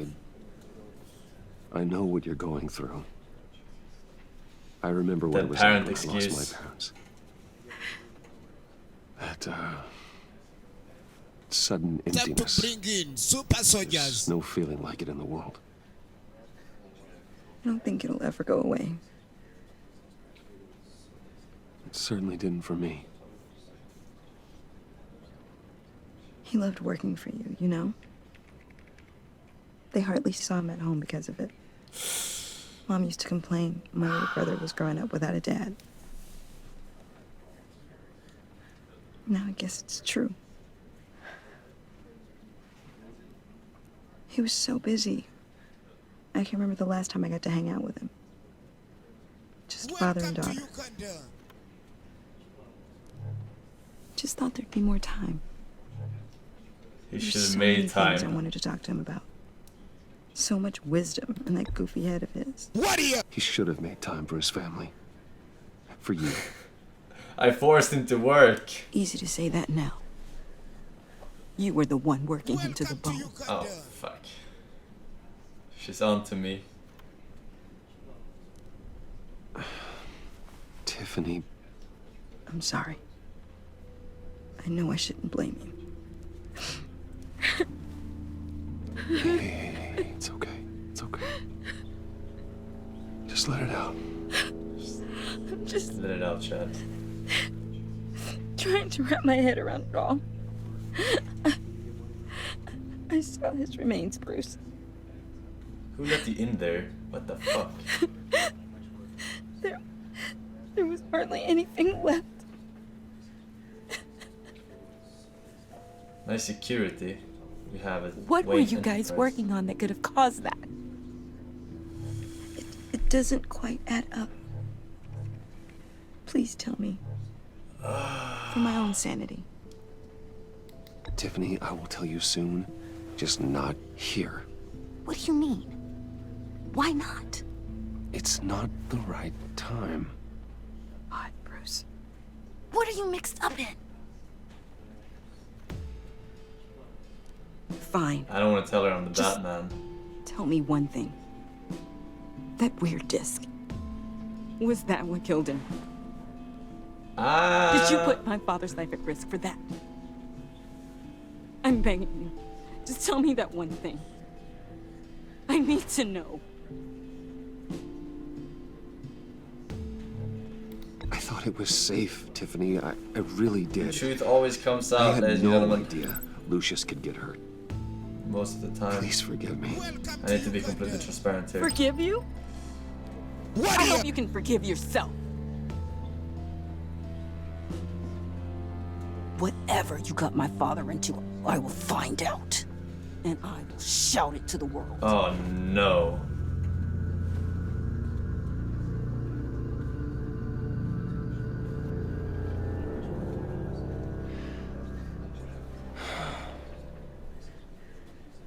I know what you're going through. I remember what it was like when I lost my parents. That, sudden emptiness. Time to bring in super soldiers. There's no feeling like it in the world. I don't think it'll ever go away. It certainly didn't for me. He loved working for you, you know? They hardly saw him at home because of it. Mom used to complain my little brother was growing up without a dad. Now I guess it's true. He was so busy. I can't remember the last time I got to hang out with him. Just father and daughter. Just thought there'd be more time. He should have made time. I wanted to talk to him about. So much wisdom in that goofy head of his. He should have made time for his family. For you. I forced him to work. Easy to say that now. You were the one working him to the bone. Oh, fuck. She's on to me. Tiffany. I'm sorry. I know I shouldn't blame you. Hey, it's okay. It's okay. Just let it out. Just let it out, Chad. Trying to wrap my head around it all. I saw his remains, Bruce. Who let you in there? What the fuck? There was hardly anything left. Nice security. We have it. What were you guys working on that could have caused that? It doesn't quite add up. Please tell me. For my own sanity. Tiffany, I will tell you soon. Just not here. What do you mean? Why not? It's not the right time. What, Bruce? What are you mixed up in? Fine. I don't want to tell her I'm the Batman. Tell me one thing. That weird disc. Was that what killed him? Did you put my father's life at risk for that? I'm begging you. Just tell me that one thing. I need to know. I thought it was safe, Tiffany. I really did. The truth always comes out, I had ladies and no gentlemen. idea Lucius could get hurt. Most of the time. Please forgive me. I need to be completely transparent here. Forgive you? I hope you can forgive yourself. Whatever you got my father into, I will find out. And I will shout it to the world. Oh no.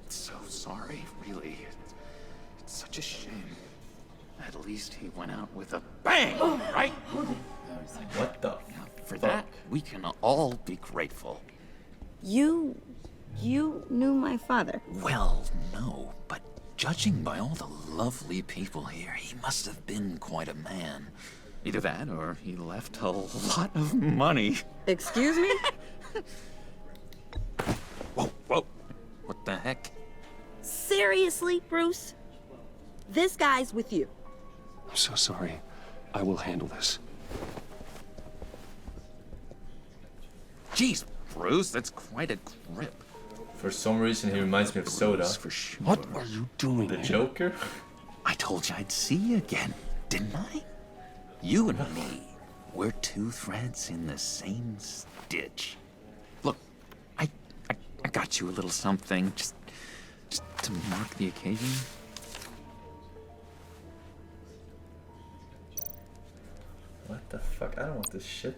So sorry, really. It's such a shame. At least he went out with a bang, right? What the For fuck? that, We can all be grateful. You knew my father? Well, no, but judging by all the lovely people here, he must have been quite a man. Either that, or he left a lot of money. Excuse me? Whoa, whoa. What the heck? Seriously, Bruce? This guy's with you. I'm so sorry. I will handle this. Jeez, Bruce, that's quite a grip. For some reason, he reminds me of Soda. For sure. What are you doing? The Joker? I told you I'd see you again, didn't I? You and me, we're two threads in the same stitch. Look, I got you a little something, just to mark the occasion. What the fuck? I don't want this shit.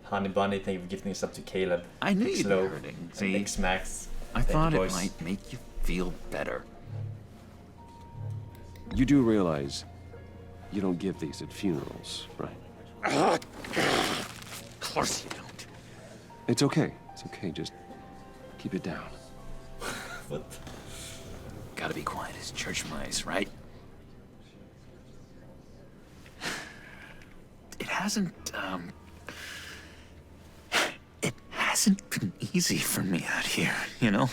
Honey Bunny, thank you for gifting this up to Caleb. I knew you'd be Slow, hurting. and Nick Smacks. I Thank thought you, it boys. might make you feel better. You do realize you don't give these at funerals, right? Of course you don't. It's okay. It's okay. Just keep it down. What? Gotta be quiet as church mice, right? It hasn't been easy for me out here, you know?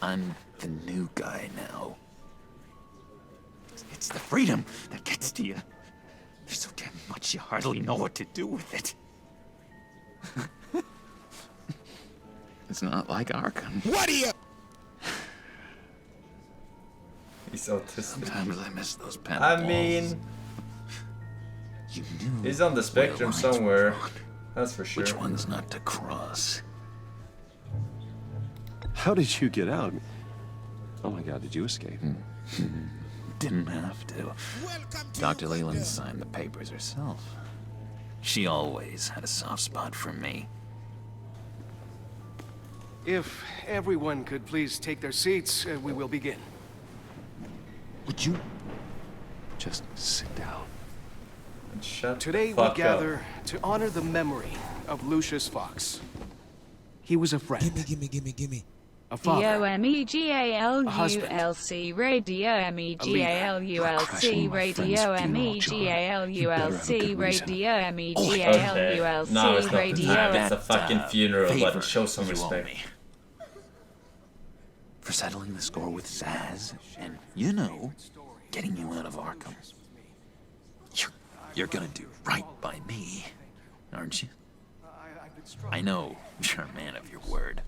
I'm the new guy now. It's the freedom that gets to you. There's so damn much you hardly know what to do with it. It's not like Arkham. What are you? He's autistic. Sometimes I miss those pen I balls. mean, You knew he's on the spectrum where lines were somewhere. drawn. That's for sure. Which one's not to cross? How did you get out? Oh my God, did you escape? Didn't have to. Dr. Leland signed the papers herself. She always had a soft spot for me. If everyone could please take their seats, we will begin. Would you just sit down? And shut Today the we fuck gather up. to honor the memory of Lucius Fox. He was a friend. Gimme. A father. D-O-M-E-G-A-L-U-L-C Radio M-E-G-A-L-U-L-C Radio M-E-G-A-L-U-L-C Radio M-E-G-A-L-U-L-C No, it's not the Radio time. It's a fucking funeral, favor but show some you owe respect. me. For settling the score with Zaz, and, you know, getting you out of Arkham. You're gonna do right by me, aren't you? I know you're a man of your word.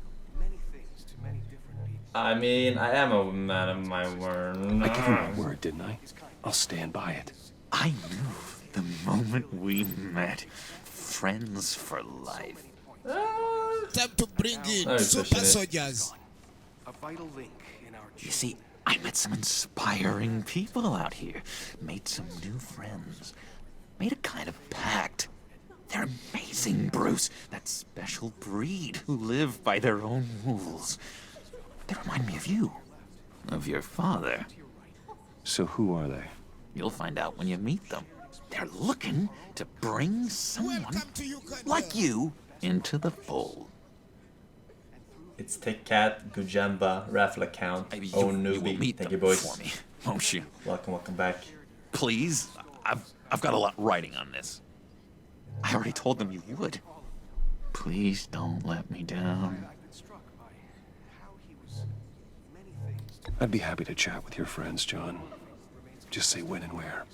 I mean, I am a man of my word. I gave you my word, didn't I? I'll stand by it. I knew the moment we met. Friends for life. Time to bring in I'm super pushing it. soldiers. A vital link in our You see, I met some inspiring people out here. Made some new friends. Made a kind of pact. They're amazing, Bruce. That special breed who live by their own rules. They remind me of you. Of your father. So who are they? You'll find out when you meet them. They're looking to bring someone like you into the fold. It's Tech Cat, Gujamba, Raffle Account, Maybe Oh you will Newbie. meet Thank them you, boys. for me, won't you? Welcome back. Please? I've got a lot writing on this. I already told them you would. Please don't let me down. I'd be happy to chat with your friends, John. Just say when and where.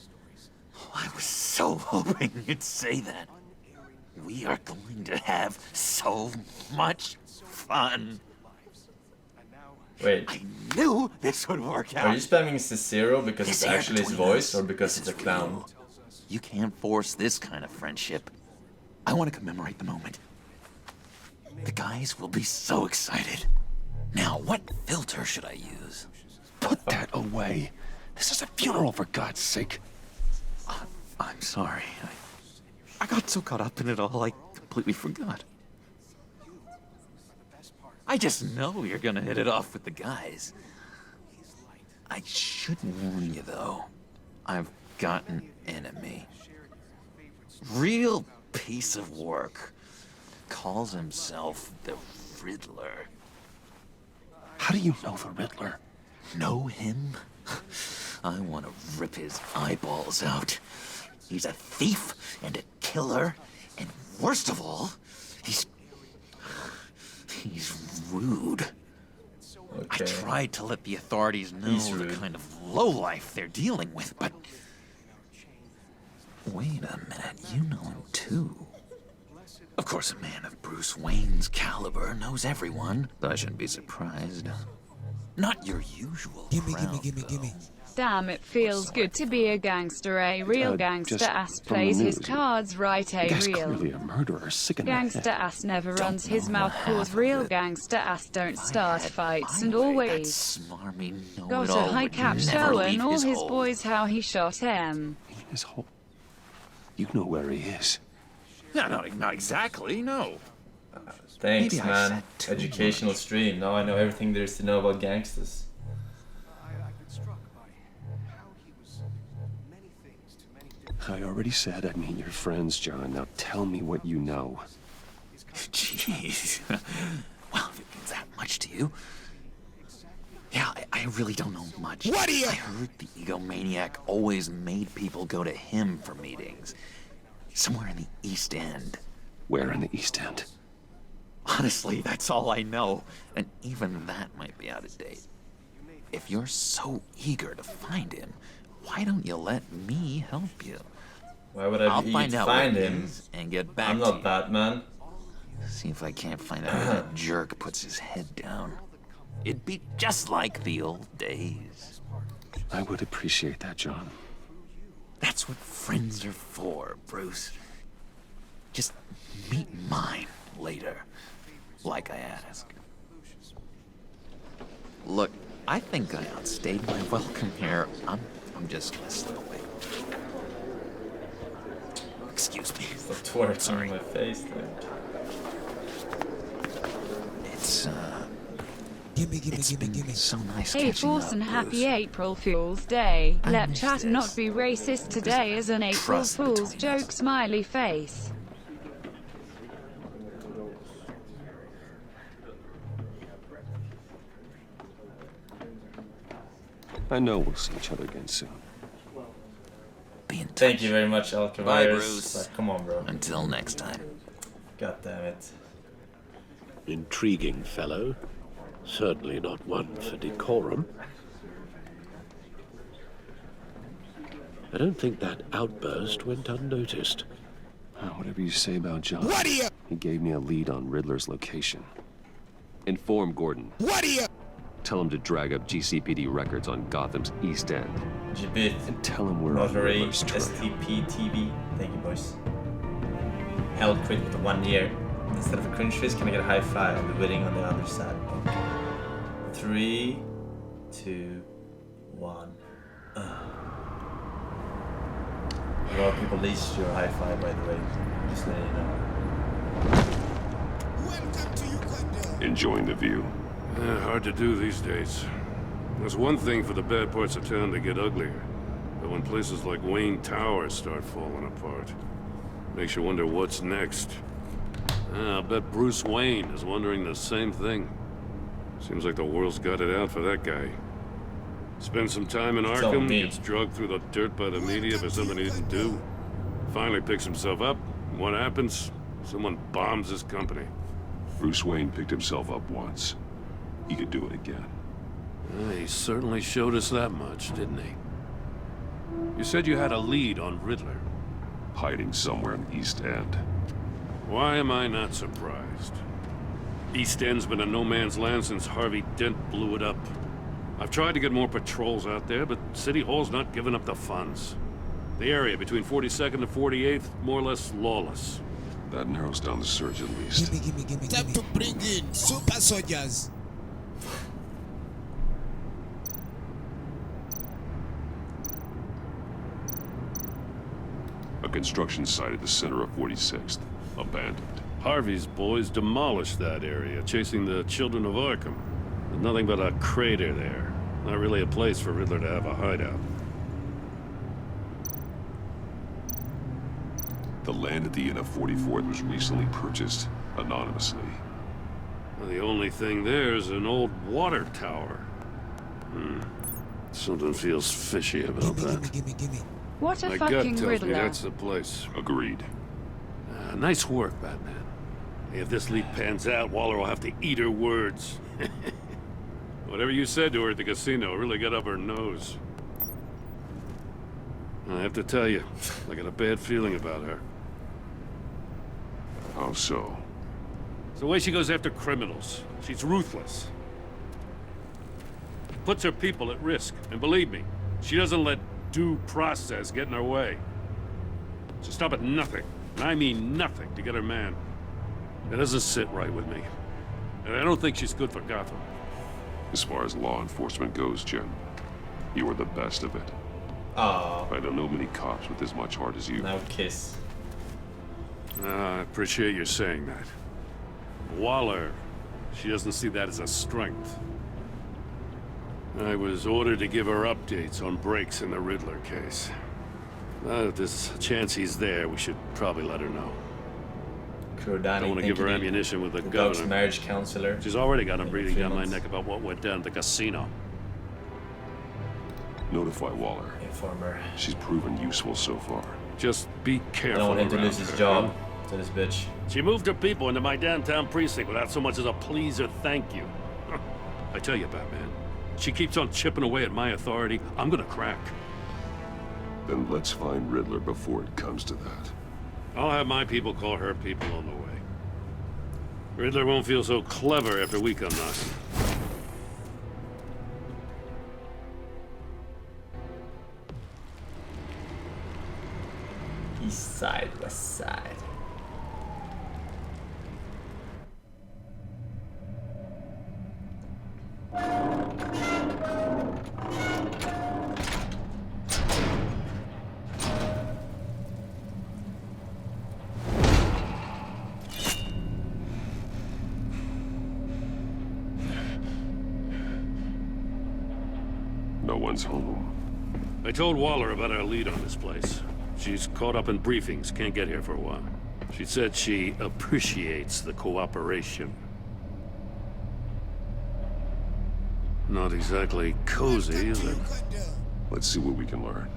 Oh, I was so hoping you'd say that. We are going to have so much fun. Wait, I knew this would work out. are you spamming Cicero because This it's air actually his between voice us, or because this it's a is clown? real. You can't force this kind of friendship. I want to commemorate the moment. The guys will be so excited. Now, what filter should I use? Put that away. This is a funeral, for God's sake. I'm sorry. I got so caught up in it all, I completely forgot. I just know you're gonna hit it off with the guys. I should warn you, though. I've got an enemy. Real piece of work. Calls himself the Riddler. How do you know the Riddler? Know him? I want to rip his eyeballs out. He's a thief and a killer, and worst of all, he's rude. Okay. I tried to let the authorities know the kind of lowlife they're dealing with, but... Wait a minute, you know him too. Of course, a man of Bruce Wayne's caliber knows everyone, so I shouldn't be surprised. Not your usual Gimme. Damn, it feels good to be a gangster, a real gangster ass plays his cards right, a real Clearly a murderer, sick in the gangster head. ass never runs his mouth, cause real gangster ass don't start fights and always got a high cap showing all his boys how he shot him. His hole. You know where he is. No, not exactly, no. Thanks, Maybe man. Educational stream. Now I know everything there is to know about gangsters. I already said I'd meet your friends, John. Now tell me what you know. Jeez. Well, if it means that much to you. Yeah, I really don't know much. What are you? I heard the egomaniac always made people go to him for meetings. Somewhere in the East End. Where in the East End? Honestly, that's all I know. And even that might be out of date. If you're so eager to find him, why don't you let me help you? Why would I be eager to find him? And get back I'm to not you. Batman. See if I can't find out where that jerk puts his head down. It'd be just like the old days. I would appreciate that, John. That's what friends are for, Bruce. Just meet mine later, like I asked. Look, I think I outstayed my welcome here. I'm just gonna slip away. Excuse me. Stop twerking in my face there. It's Gimme. so nice Hey catching up, Forsen, happy Bruce. April Fool's Day. I Let miss chat this. not be racist today as an April Trust Fool's between us. joke smiley face. I know we'll see each other again soon. Be in touch. Thank you very much, Bye, Alcavirus. Bruce. But come on, bro. Until next time. God damn it. Intriguing fellow. Certainly not one for decorum. I don't think that outburst went unnoticed. Whatever you say about John. What are you? He gave me a lead on Riddler's location. Inform Gordon. What are you? Tell him to drag up GCPD records on Gotham's East End. Gibbet. And tell him we're on Rotary. Riddler's trail. STP TV. Thank you, boys. Hell quit with 1 year. Instead of a cringe face, can I get a high five? I'll be waiting on the other side. Okay. 3, 2, 1. A lot of people leased your high five, by the way. Just letting you know. Welcome to Uganda. Enjoying the view. Hard to do these days. There's one thing for the bad parts of town to get uglier. But when places like Wayne Towers start falling apart, makes you wonder what's next. I'll bet Bruce Wayne is wondering the same thing. Seems like the world's got it out for that guy. Spends some time in Arkham, gets drugged through the dirt by the media for something he didn't do. Finally picks himself up. And what happens? Someone bombs his company. Bruce Wayne picked himself up once. He could do it again. He certainly showed us that much, didn't he? You said you had a lead on Riddler. Hiding somewhere in East End. Why am I not surprised? East End's been a no-man's land since Harvey Dent blew it up. I've tried to get more patrols out there, but City Hall's not giving up the funds. The area between 42nd and 48th, more or less lawless. That narrows down the search at least. Gimme. Time to bring in super soldiers. A construction site at the center of 46th. Abandoned. Harvey's boys demolished that area, chasing the children of Arkham. There's nothing but a crater there. Not really a place for Riddler to have a hideout. The land at the Inn of 44th was recently purchased anonymously. Well, the only thing there is an old water tower. Something feels fishy about that. Gimme. What a My gut fucking tells Riddler. me that's the place. Agreed. Nice work, Batman. If this lead pans out, Waller will have to eat her words. Whatever you said to her at the casino really got up her nose. I have to tell you, I got a bad feeling about her. How so? It's the way she goes after criminals. She's ruthless. Puts her people at risk. And believe me, she doesn't let due process get in her way. She'll stop at nothing, and I mean nothing, to get her man. That doesn't sit right with me. And I don't think she's good for Gotham. As far as law enforcement goes, Jim, you are the best of it. Aww. I don't know many cops with as much heart as you. Now kiss. I appreciate you saying that. Waller, she doesn't see that as a strength. I was ordered to give her updates on breaks in the Riddler case. If there's a chance he's there, we should probably let her know. Krodani, don't want to give her ammunition with the governor. Marriage counselor. She's already got him breathing down my neck about what went down at the casino. Notify Waller. Informer. She's proven useful so far. Just be careful. I don't want him to lose his job to this bitch. She moved her people into my downtown precinct without so much as a please or thank you. I tell you, Batman, she keeps on chipping away at my authority, I'm gonna crack. Then let's find Riddler before it comes to that. I'll have my people call her people on the way. Riddler won't feel so clever after we come knocking. East side, west side. No one's home. I told Waller about our lead on this place. She's caught up in briefings, can't get here for a while. She said she appreciates the cooperation. Not exactly cozy, is it? Let's see what we can learn.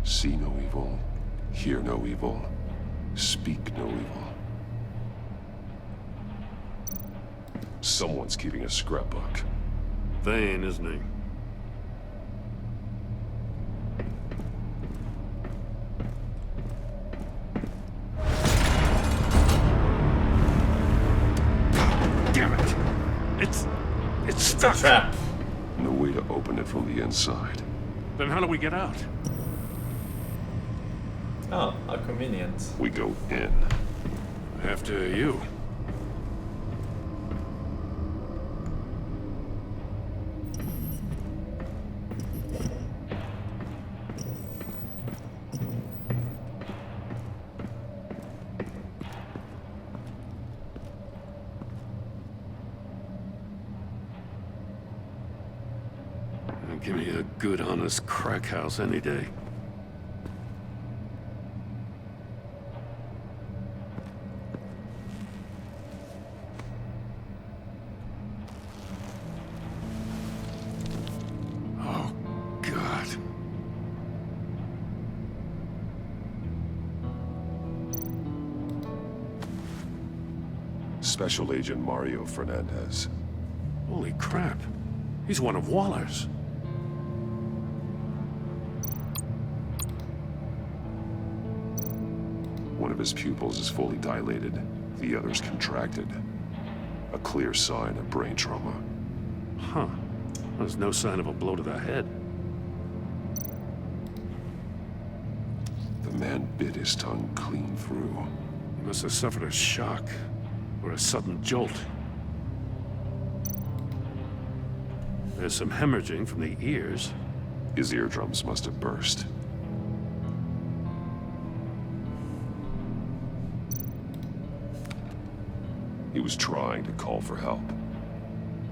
See no evil, hear no evil, speak no evil. Someone's keeping a scrapbook. Vane, isn't he? Damn it! It's stuck! Trap. No way to open it from the inside. Then how do we get out? Oh, how convenient. We go in. After you. Give me a good, honest crack house any day. Oh, God. Special Agent Mario Fernandez. Holy crap. He's one of Waller's. One of his pupils is fully dilated, the other's contracted. A clear sign of brain trauma. Huh. There's no sign of a blow to the head. The man bit his tongue clean through. He must have suffered a shock, or a sudden jolt. There's some hemorrhaging from the ears. His eardrums must have burst. He was trying to call for help.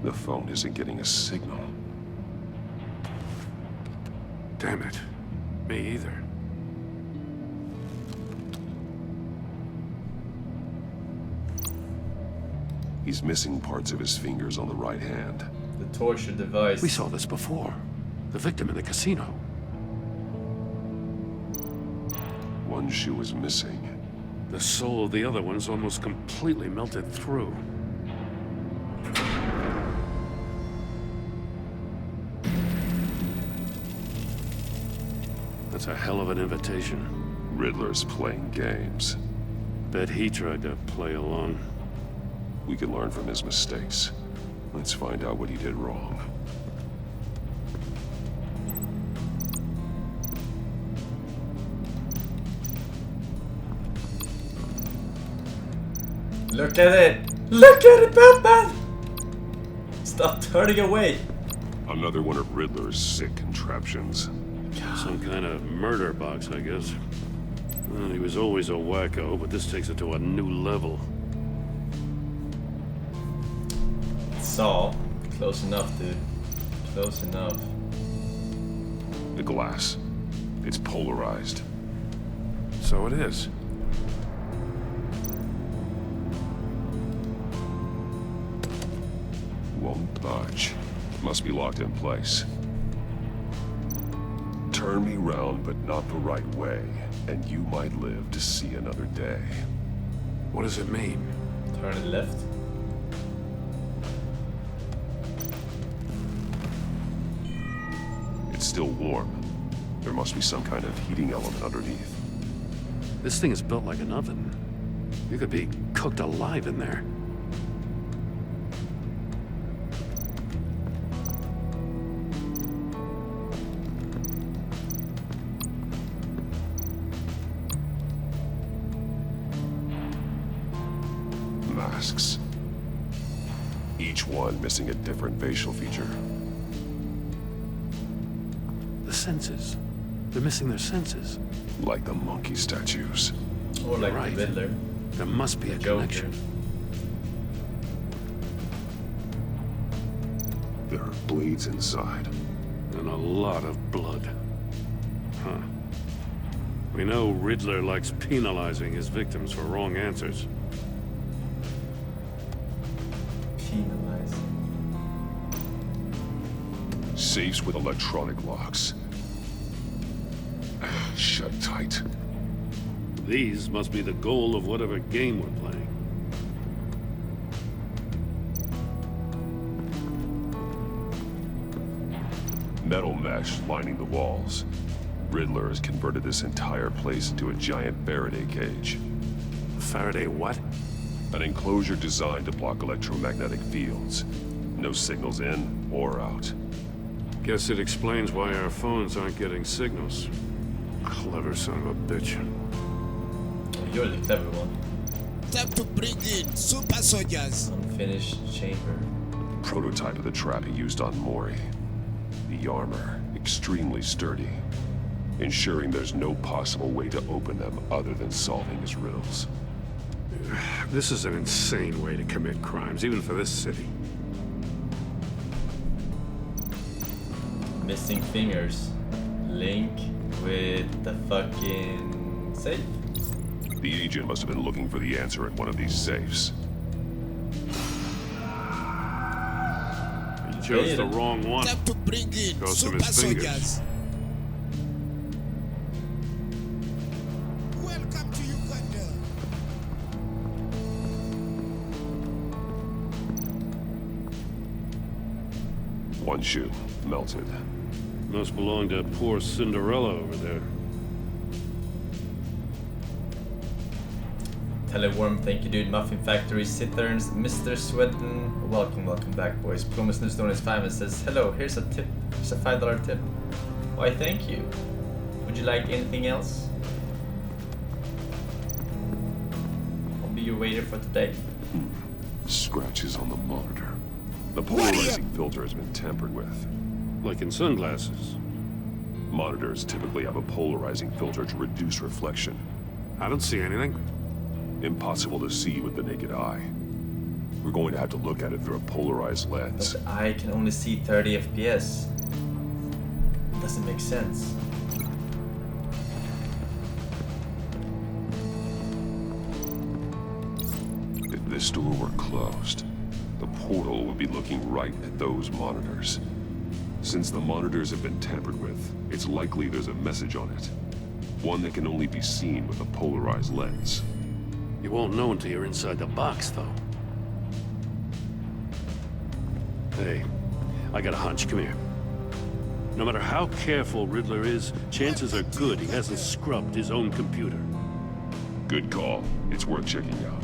The phone isn't getting a signal. Damn it. Me either. He's missing parts of his fingers on the right hand. The torture device. We saw this before. The victim in the casino. One shoe is missing. The soul of the other one's almost completely melted through. That's a hell of an invitation. Riddler's playing games. Bet he tried to play along. We can learn from his mistakes. Let's find out what he did wrong. Look at it! Look at it, Batman! Stop turning away! Another one of Riddler's sick contraptions. Some kind of murder box, I guess. Well, he was always a wacko, but this takes it to a new level. Saw. Close enough, dude. Close enough. The glass. It's polarized. So it is. Won't budge. Must be locked in place. Turn me round, but not the right way, and you might live to see another day. What does it mean? Turn it left. It's still warm. There must be some kind of heating element underneath. This thing is built like an oven. You could be cooked alive in there. Masks. Each one missing a different facial feature. The senses. They're missing their senses. Like the monkey statues. Or like right. the Riddler. There must be a connection. There are bleeds inside. And a lot of blood. Huh. We know Riddler likes penalizing his victims for wrong answers. Safes with electronic locks. Shut tight. These must be the goal of whatever game we're playing. Metal mesh lining the walls. Riddler has converted this entire place into a giant Faraday cage. Faraday what? An enclosure designed to block electromagnetic fields. No signals in or out. Guess it explains why our phones aren't getting signals. Clever son of a bitch. You're the clever one. Time to bring in super soldiers. Unfinished chamber. Prototype of the trap he used on Mori. The armor, extremely sturdy. Ensuring there's no possible way to open them other than solving his riddles. This is an insane way to commit crimes, even for this city. Missing fingers. Link with the fucking safe. The agent must have been looking for the answer at one of these safes. He chose the wrong one. Time to bring in Goes to super his fingers. soldiers. Welcome to Uganda. One shoe, melted. Must belong to poor Cinderella over there. Teleworm, thank you, dude. Muffin Factory, Citterns, Mr. Sweden. Welcome back, boys. Plumas Newstone is fine and says, hello, here's a tip. Here's a $5 tip. Why, thank you. Would you like anything else? I'll be your waiter for today. Scratches on the monitor. The polarizing filter has been tampered with. Like in sunglasses. Monitors typically have a polarizing filter to reduce reflection. I don't see anything. Impossible to see with the naked eye. We're going to have to look at it through a polarized lens. But I can only see 30 FPS. It doesn't make sense. If this door were closed, the portal would be looking right at those monitors. Since the monitors have been tampered with, it's likely there's a message on it. One that can only be seen with a polarized lens. You won't know until you're inside the box, though. Hey, I got a hunch. Come here. No matter how careful Riddler is, chances are good he hasn't scrubbed his own computer. Good call. It's worth checking out.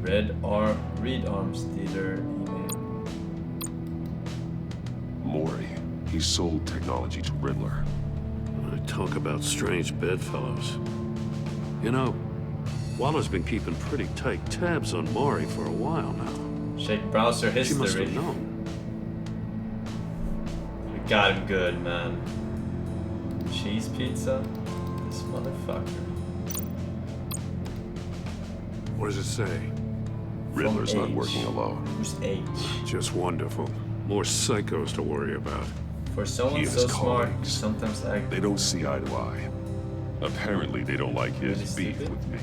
Read arms dealer email. Mori. He sold technology to Riddler. Talk about strange bedfellows. You know, Waller's been keeping pretty tight tabs on Mori for a while now. Check browser history. She must have known. We got him good, man. Cheese pizza? This motherfucker. What does it say? Riddler's not working alone. Who's H? Just wonderful. More psychos to worry about. For someone so smart, sometimes act... They don't see eye to eye. Apparently they don't like his beef with me.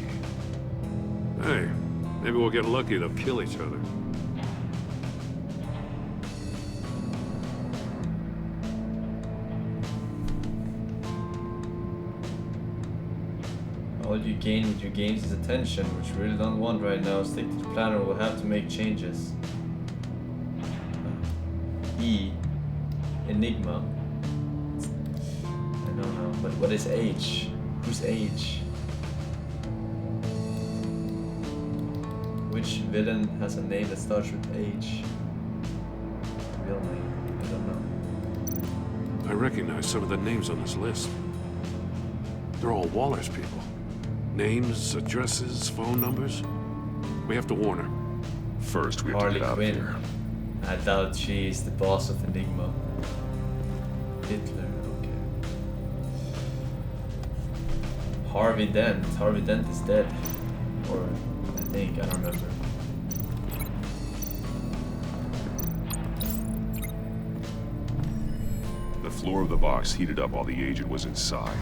Hey, maybe we'll get lucky they'll kill each other. All you gain with your games is attention, which you really don't want right now. Stick to the plan or we'll have to make changes. E. Enigma. I don't know, but what is H? Who's H? Which villain has a name that starts with H? Real name? I don't know. I recognize some of the names on this list. They're all Waller's people. Names, addresses, phone numbers. We have to warn her. First, we have to get out of here. I doubt she's the boss of Enigma. Hitler, okay. Harvey Dent. Harvey Dent is dead. Or, I think, I don't remember. The floor of the box heated up while the agent was inside.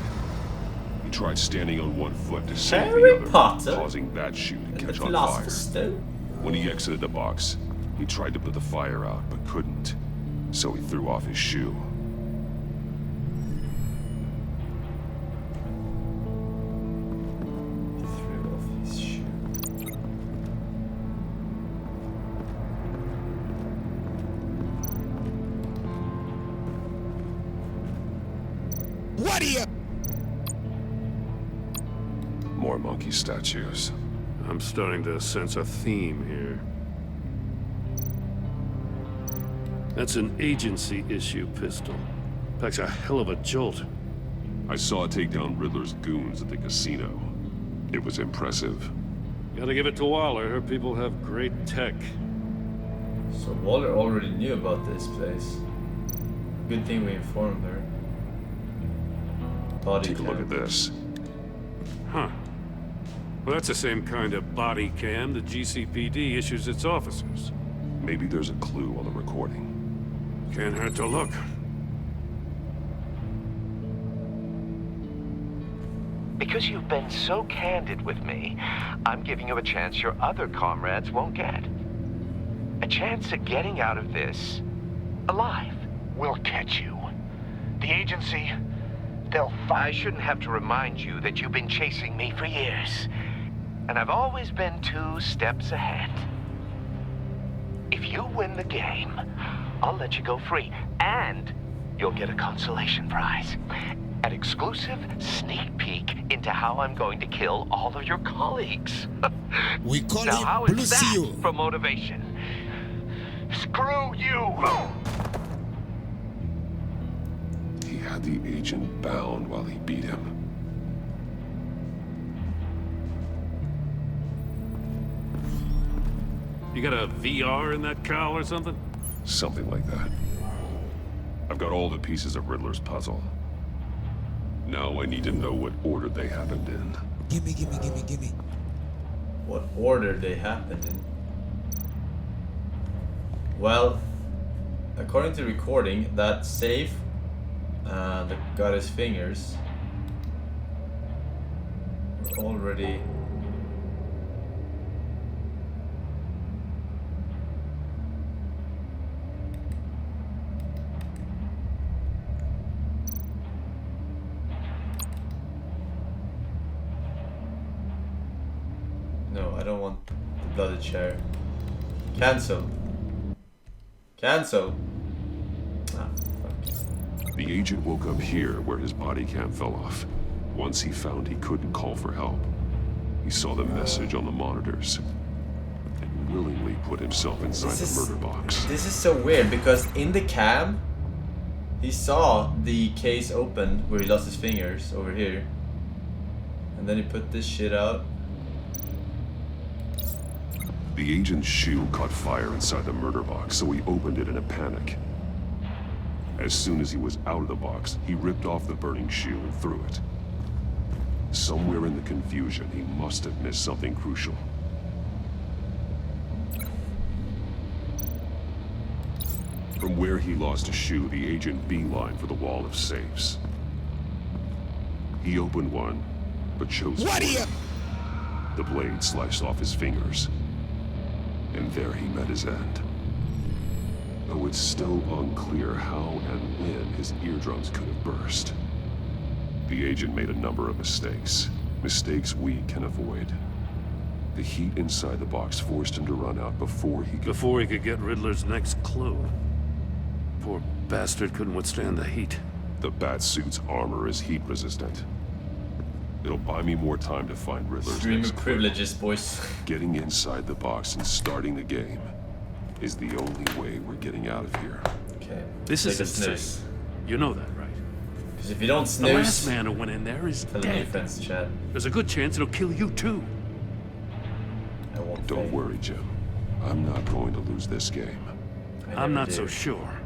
He tried standing on one foot to save the other, causing that shoe to catch on fire. When he exited the box, he tried to put the fire out, but couldn't. So he threw off his shoe. What are you? More monkey statues. I'm starting to sense a theme here. That's an agency issue pistol. Packs a hell of a jolt. I saw it take down Riddler's goons at the casino. It was impressive. Gotta give it to Waller. Her people have great tech. So Waller already knew about this place. Good thing we informed her. Take a look at this. Huh. Well, that's the same kind of body cam the GCPD issues its officers. Maybe there's a clue on the recording. Can't hurt to look. Because you've been so candid with me, I'm giving you a chance your other comrades won't get. A chance at getting out of this alive. We'll catch you. The agency, they'll find... I shouldn't have to remind you that you've been chasing me for years. And I've always been 2 steps ahead. If you win the game, I'll let you go free. And you'll get a consolation prize. An exclusive sneak peek into how I'm going to kill all of your colleagues. We call now, it how is that for motivation? Screw you! He had the agent bound while he beat him. You got a VR in that cowl or something? Something like that. I've got all the pieces of Riddler's puzzle. Now I need to know what order they happened in. Gimme. What order they happened in? Well, according to recording, that safe that got his fingers were already... No, I don't want the bloody chair. Cancel. Cancel. Ah, fuck. The agent woke up here where his body cam fell off. Once he found he couldn't call for help, he saw the message on the monitors and willingly put himself inside the murder box. This is so weird because in the cam, he saw the case open where he lost his fingers over here. And then he put this shit out. The agent's shoe caught fire inside the murder box, so he opened it in a panic. As soon as he was out of the box, he ripped off the burning shoe and threw it. Somewhere in the confusion, he must have missed something crucial. From where he lost a shoe, the agent beelined for the wall of safes. He opened one, but chose one. The blade sliced off his fingers. And there he met his end. Though it's still unclear how and when his eardrums could have burst. The agent made a number of mistakes. Mistakes we can avoid. The heat inside the box forced him to run out before he could get Riddler's next clue. Poor bastard couldn't withstand the heat. The Batsuit's armor is heat resistant. It'll buy me more time to find Riddler's Stream next of privileges, boys. Getting inside the box and starting the game is the only way we're getting out of here. Okay. This is insane. You know that, right? Because if you don't snooze... The last man who went in there is dead. Defense, chat. There's a good chance it'll kill you too. I won't. Don't worry, Jim. I'm not going to lose this game. I'm not so sure.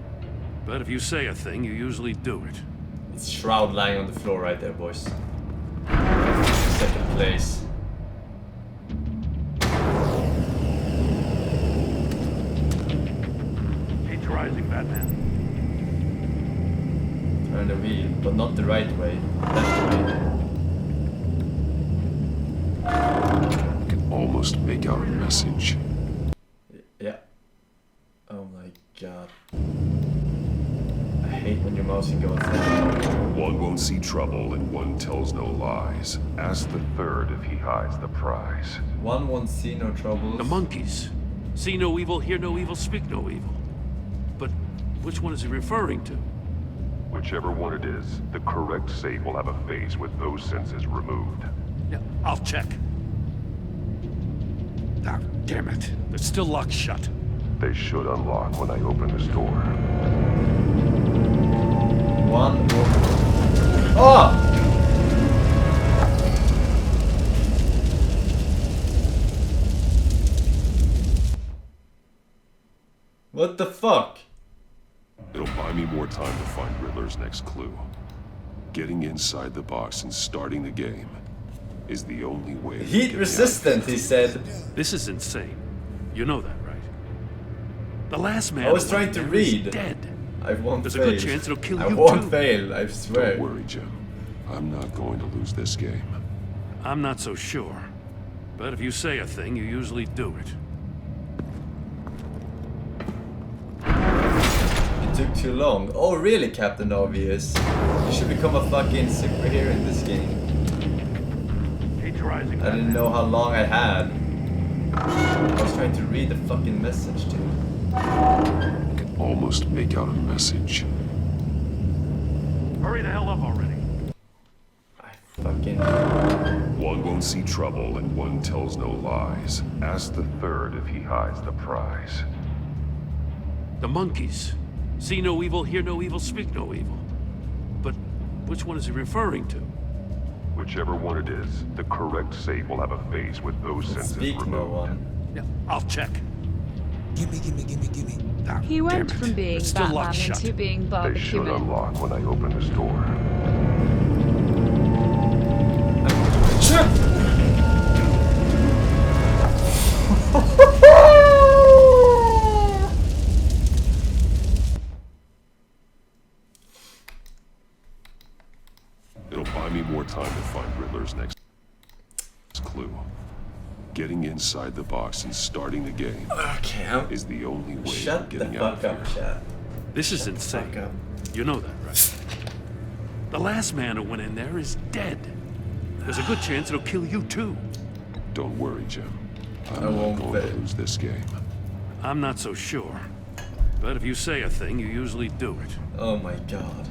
But if you say a thing, you usually do it. It's Shroud lying on the floor right there, boys. Second place. He's rising, Batman. Turn the wheel, but not the right way. Left way. I can almost make out a message. Yeah. Oh my god. I hate when your mouse can go inside. One won't see trouble and one tells no lies. Ask the third if he hides the prize. One won't see no troubles. The monkeys. See no evil, hear no evil, speak no evil. But which one is he referring to? Whichever one it is, the correct safe will have a face with those senses removed. Yeah, I'll check. Ah, damn it. They're still locked shut. They should unlock when I open this door. One more. Oh! What the fuck? It'll buy me more time to find Riddler's next clue. Getting inside the box and starting the game is the only way. Heat resistant, he said. This is insane. You know that, right? The last man I was trying to read. Dead. I won't There's fail. a good chance it'll kill you I won't too. fail, I swear. Don't worry, Jim. I'm not going to lose this game. I'm not so sure. But if you say a thing, you usually do it. It took too long. Oh really, Captain Obvious? You should become a fucking superhero in this game. I didn't know how long I had. I was trying to read the fucking message, dude. I can almost make out a message. Hurry the hell up already. Fucking... One won't see trouble and one tells no lies. Ask the third if he hides the prize. The monkeys. See no evil, hear no evil, speak no evil. But which one is he referring to? Whichever one it is, the correct safe will have a face with those senses removed. No one. Yeah, I'll check. He went from being Batman into being They should barbecue. unlock when I open this door. It'll buy me more time to find Riddler's next clue. Getting inside the box and starting the game is the only way of getting out of here. This is insane. You know that, right? The last man who went in there is dead. There's a good chance it'll kill you too. Don't worry, Jim. I'm not going to lose this game. I'm not so sure. But if you say a thing, you usually do it. Oh my god.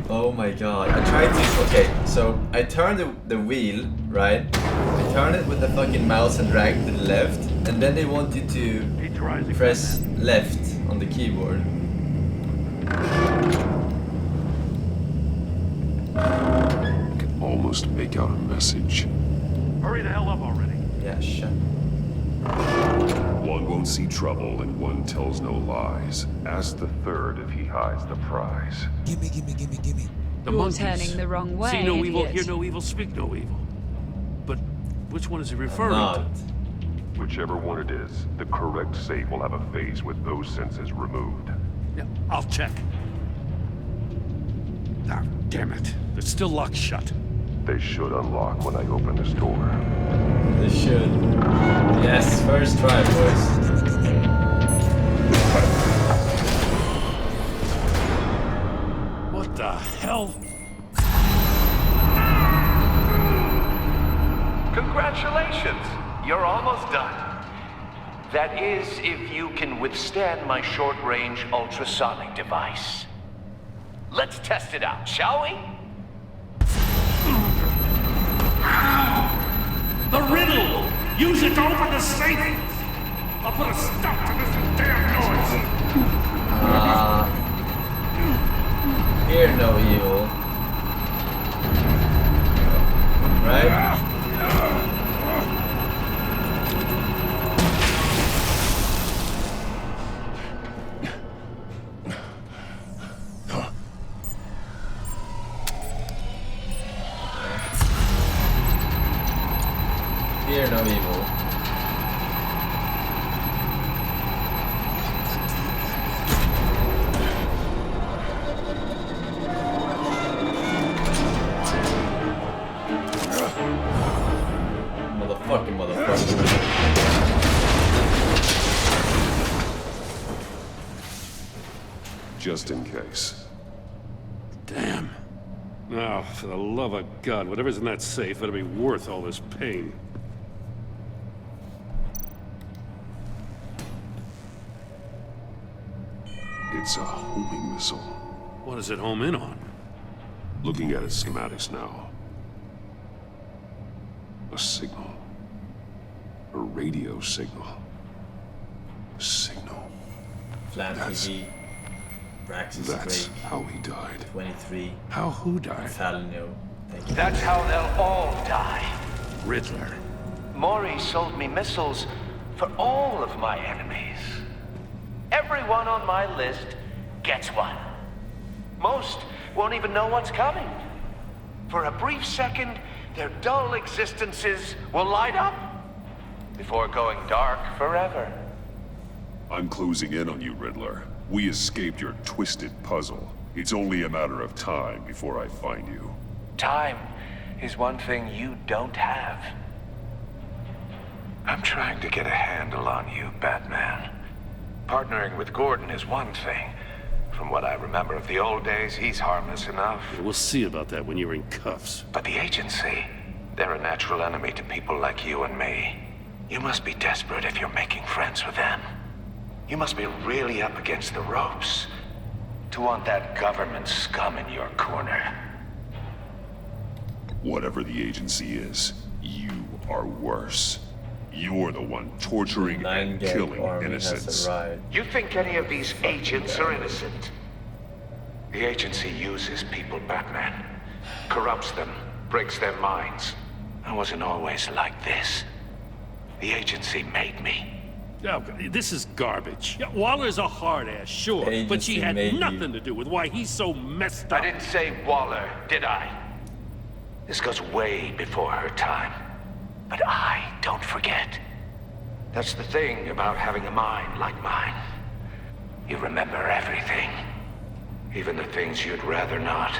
Oh my god. I tried to... Okay, so I turned the wheel, right? I turned it with the fucking mouse and drag to the left. And then they want you to press left on the keyboard. I can almost make out a message. Hurry the hell up already. Yeah, shut. One won't see trouble and one tells no lies. Ask the third if he hides the prize. Gimme. The You're monkeys. turning the wrong way, See no evil, idiot. hear no evil, speak no evil. But which one is he referring to? Whichever one it is, the correct safe will have a face with those senses removed. Yeah, I'll check. Ah, damn it. It's still locked shut. They should unlock when I open this door. They should. Yes, first try, boys. What the hell? Congratulations! You're almost done. That is, if you can withstand my short-range ultrasonic device. Let's test it out, shall we? The riddle! Use it to open the safe! I'll put a stop to this damn noise! Hear no evil. Right? Fear no evil. Motherfucker. Just in case. Damn. Now, for the love of God, whatever's in that safe better be worth all this pain. It's a homing missile. What does it home in on? Looking at its schematics now. A signal. A radio signal. A signal. Flat TV. Braxis That's Drake. how he died. 23. How who died? Falino. Thank you. That's how they'll all die. Riddler. Maury sold me missiles for all of my enemies. Everyone on my list gets one. Most won't even know what's coming. For a brief second, their dull existences will light up before going dark forever. I'm closing in on you, Riddler. We escaped your twisted puzzle. It's only a matter of time before I find you. Time is one thing you don't have. I'm trying to get a handle on you, Batman. Partnering with Gordon is one thing. From what I remember of the old days, he's harmless enough. Yeah, we'll see about that when you're in cuffs. But the agency, they're a natural enemy to people like you and me. You must be desperate if you're making friends with them. You must be really up against the ropes to want that government scum in your corner. Whatever the agency is, you are worse. You're the one torturing and killing innocents. You think any of these agents are innocent? The agency uses people, Batman. Corrupts them, breaks their minds. I wasn't always like this. The agency made me. Oh, this is garbage. Yeah, Waller's a hard-ass, sure, but she had nothing to do with why he's so messed up. I didn't say Waller, did I? This goes way before her time. But I don't forget. That's the thing about having a mind like mine. You remember everything. Even the things you'd rather not.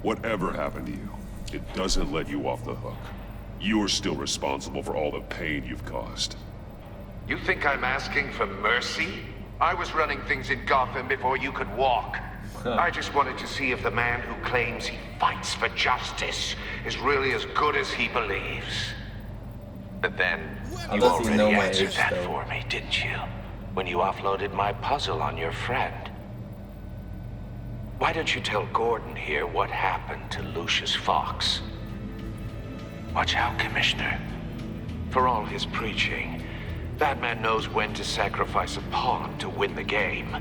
Whatever happened to you, it doesn't let you off the hook. You're still responsible for all the pain you've caused. You think I'm asking for mercy? I was running things in Gotham before you could walk. I just wanted to see if the man who claims he fights for justice is really as good as he believes. But then, you already answered that for me, didn't you? When you offloaded my puzzle on your friend. Why don't you tell Gordon here what happened to Lucius Fox? Watch out, Commissioner. For all his preaching, Batman knows when to sacrifice a pawn to win the game.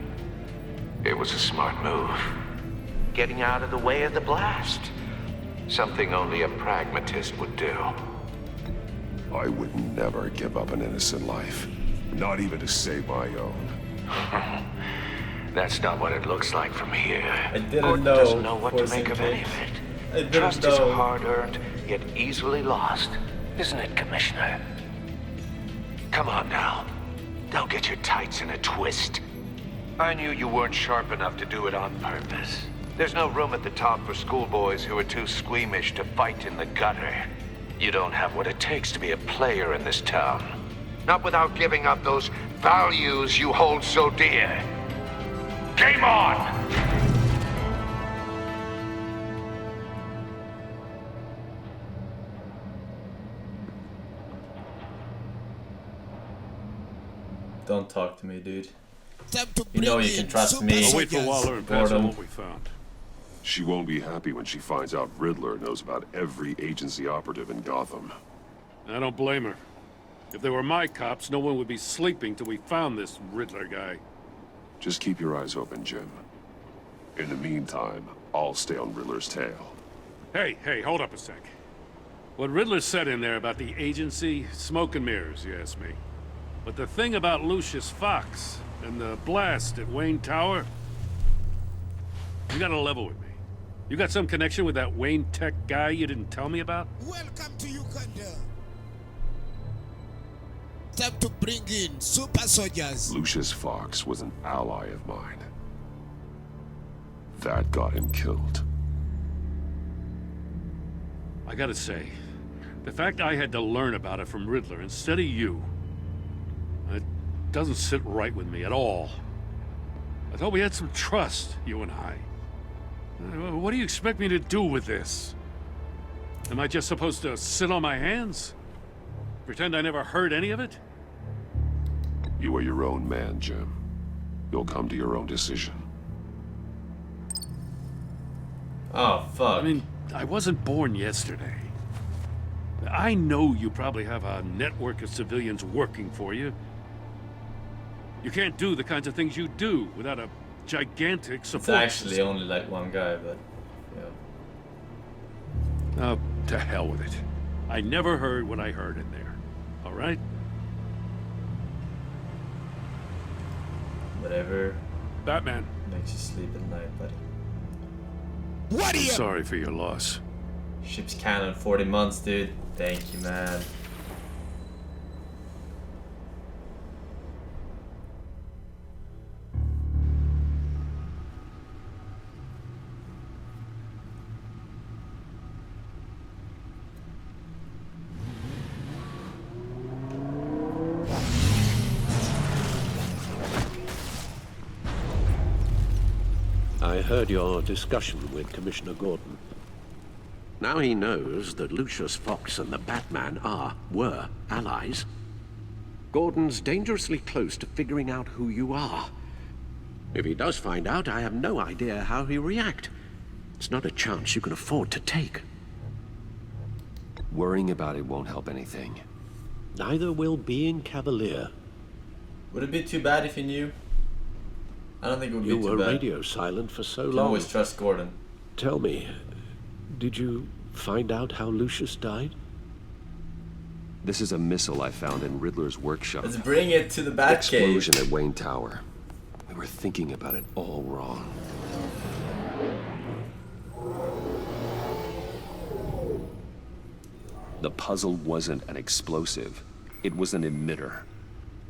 It was a smart move. Getting out of the way of the blast. Something only a pragmatist would do. I would never give up an innocent life. Not even to save my own. That's not what it looks like from here. Gordon doesn't know what to make of any of it. Trust is hard-earned, yet easily lost. Isn't it, Commissioner? Come on now. Don't get your tights in a twist. I knew you weren't sharp enough to do it on purpose. There's no room at the top for schoolboys who are too squeamish to fight in the gutter. You don't have what it takes to be a player in this town. Not without giving up those values you hold so dear. Game on! Don't talk to me, dude. You know you can trust me. I'll wait for Waller and pass on what we found. She won't be happy when she finds out Riddler knows about every agency operative in Gotham. I don't blame her. If they were my cops, no one would be sleeping till we found this Riddler guy. Just keep your eyes open, Jim. In the meantime, I'll stay on Riddler's tail. Hey, hold up a sec. What Riddler said in there about the agency, smoke and mirrors, you ask me. But the thing about Lucius Fox and the blast at Wayne Tower, you gotta level with me. You got some connection with that Wayne Tech guy you didn't tell me about? Welcome to Uganda. Time to bring in super soldiers. Lucius Fox was an ally of mine. That got him killed. I gotta say, the fact I had to learn about it from Riddler instead of you, it doesn't sit right with me at all. I thought we had some trust, you and I. What do you expect me to do with this? Am I just supposed to sit on my hands? Pretend I never heard any of it? You are your own man, Jim. You'll come to your own decision. Oh, fuck. I mean, I wasn't born yesterday. I know you probably have a network of civilians working for you. You can't do the kinds of things you do without a gigantic support It's actually only like one guy, but yeah. Oh, to hell with it. I never heard what I heard in there. All right? Whatever. Batman. Makes you sleep at night, buddy. I'm sorry for your loss. Ship's canon 40 months, dude. Thank you, man. I heard your discussion with Commissioner Gordon. Now he knows that Lucius Fox and the Batman were allies. Gordon's dangerously close to figuring out who you are. If he does find out, I have no idea how he'll react. It's not a chance you can afford to take. Worrying about it won't help anything. Neither will being cavalier. Would it be too bad if you knew? I don't think it would be too bad. You were radio silent for so long. You can always trust Gordon. Tell me, did you find out how Lucius died? This is a missile I found in Riddler's workshop. Let's bring it to the Batcave. Explosion at Wayne Tower. We were thinking about it all wrong. The puzzle wasn't an explosive. It was an emitter.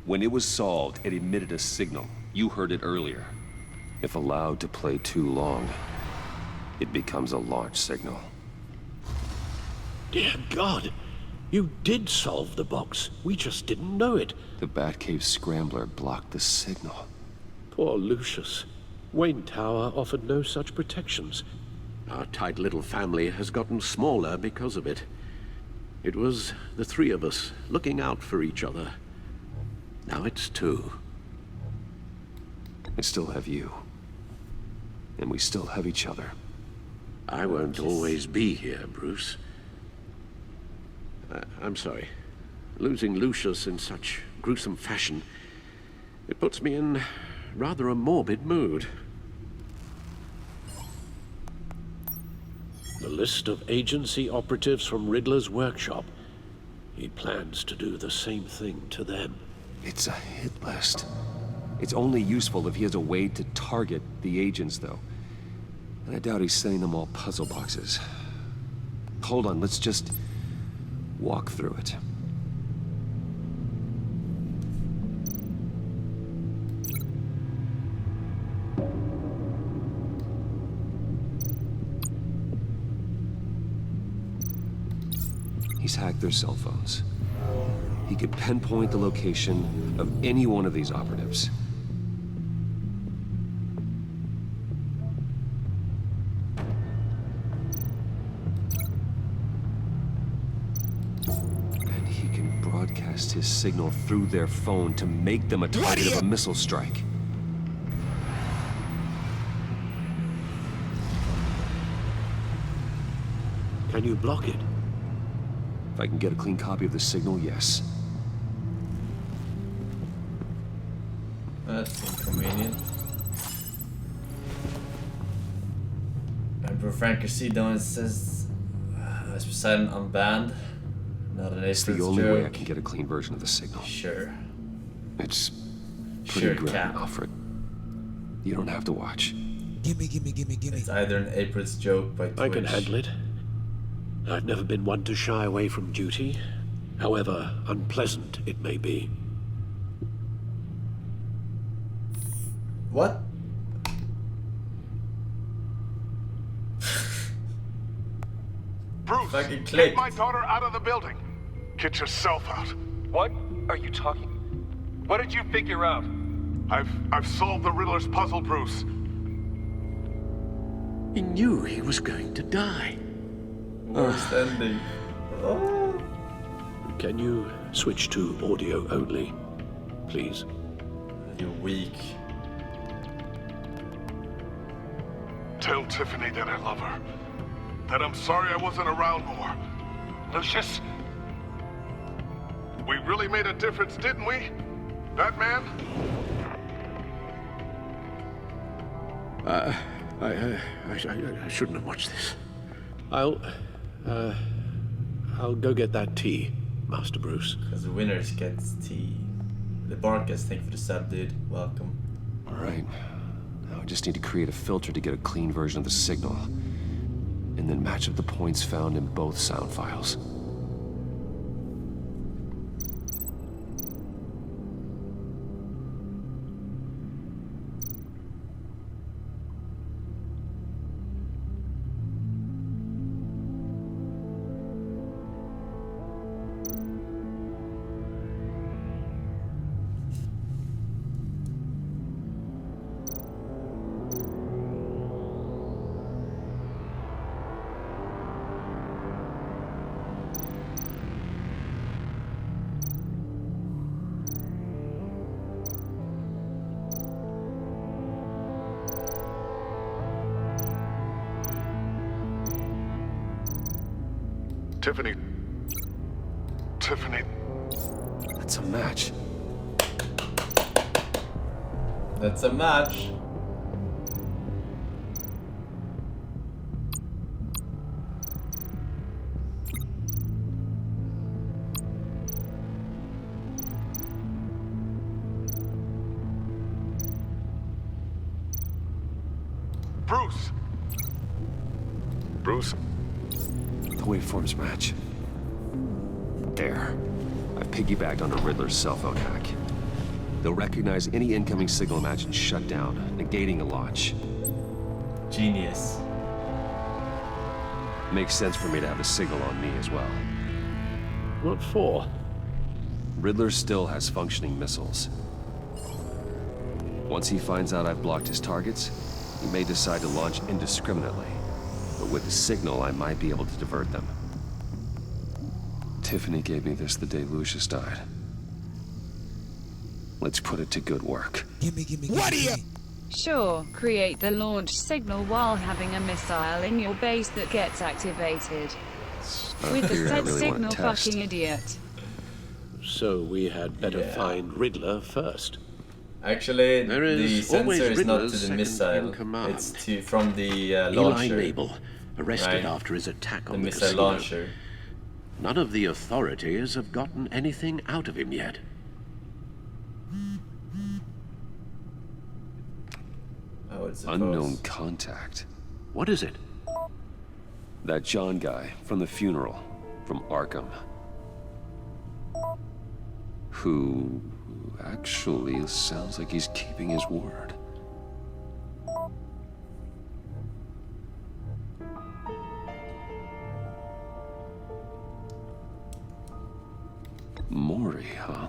When it was solved, it emitted a signal. You heard it earlier. If allowed to play too long, it becomes a launch signal. Dear God, you did solve the box. We just didn't know it. The Batcave scrambler blocked the signal. Poor Lucius. Wayne Tower offered no such protections. Our tight little family has gotten smaller because of it. It was the three of us looking out for each other. Now it's two. I still have you. And we still have each other. I won't always be here, Bruce. I'm sorry. Losing Lucius in such gruesome fashion, it puts me in rather a morbid mood. The list of agency operatives from Riddler's workshop. He plans to do the same thing to them. It's a hit list. It's only useful if he has a way to target the agents, though. And I doubt he's sending them all puzzle boxes. Hold on, let's just walk through it. He's hacked their cell phones. He could pinpoint the location of any one of these operatives. And he can broadcast his signal through their phone to make them a target of a missile strike. Can you block it? If I can get a clean copy of the signal, yes. That's inconvenient. Emperor Frank Sidon says Poseidon unbanned. Not an ace. It's the only way I can get a clean version of the signal. Sure. It's pretty grim, Alfred. You don't have to watch. Gimme. It's either an April's joke by Twitch. I can handle it. I've never been one to shy away from duty, however unpleasant it may be. What? Bruce, fucking get my daughter out of the building. Get yourself out. What are you talking? What did you figure out? I've solved the Riddler's puzzle, Bruce. He knew he was going to die. Worst ending. Oh. Can you switch to audio only, please? You're weak. Tell Tiffany that I love her. That I'm sorry I wasn't around more. Lucius, we really made a difference, didn't we? Batman? I shouldn't have watched this. I'll go get that tea, Master Bruce. Because the winners gets tea. The Barkas, thank you for the sub, dude. Welcome. All right. Now I just need to create a filter to get a clean version of the signal. And then match up the points found in both sound files. Tiffany. That's a match. That's a match. Bruce! Bruce? The waveforms match. There. I've piggybacked onto Riddler's cell phone hack. They'll recognize any incoming signal match and shut down, negating a launch. Genius. Makes sense for me to have a signal on me as well. What for? Riddler still has functioning missiles. Once he finds out I've blocked his targets, he may decide to launch indiscriminately. But with the signal, I might be able to divert them. Tiffany gave me this the day Lucius died. Let's put it to good work. Gimme. What are you? Sure, create the launch signal while having a missile in your base that gets activated. With the said signal, fucking idiot. So we had better find Riddler first. Actually, the sensor is not to the missile, it's to from the launcher. Eli Mabel, arrested after his attack on the missile casino. launcher. None of the authorities have gotten anything out of him yet. Unknown contact. What is it? That John guy from the funeral, from Arkham. Who actually sounds like he's keeping his word. Mori, huh?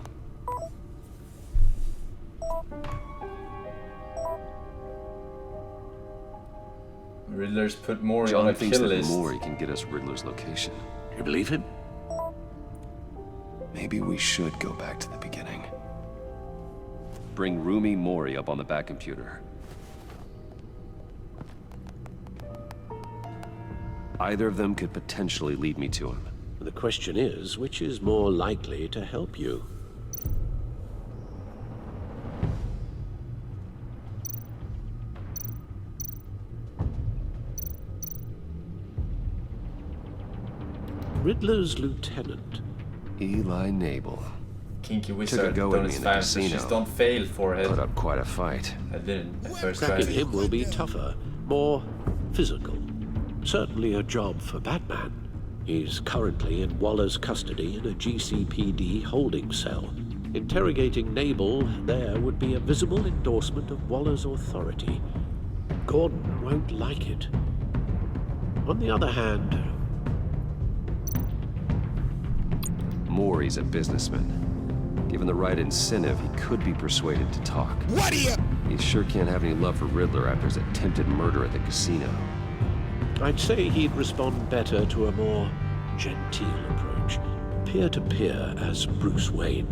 Riddler's put Mori John on a thinks kill that list. Mori can get us Riddler's location. You believe him? Maybe we should go back to the beginning. Bring Rumi Mori up on the back computer. Either of them could potentially lead me to him. The question is, which is more likely to help you? Riddler's lieutenant. Eli Mabel. Kinky Took a wizard go done at me his in the fastest. casino. Just don't fail for it. Put up quite a fight. I didn't at first Cracking try. him will be tougher, more physical. Certainly a job for Batman. He's currently in Waller's custody in a GCPD holding cell. Interrogating Nabel there would be a visible endorsement of Waller's authority. Gordon won't like it. On the other hand, Mori's a businessman. Given the right incentive, he could be persuaded to talk. What are you? He sure can't have any love for Riddler after his attempted murder at the casino. I'd say he'd respond better to a more genteel approach, peer-to-peer as Bruce Wayne.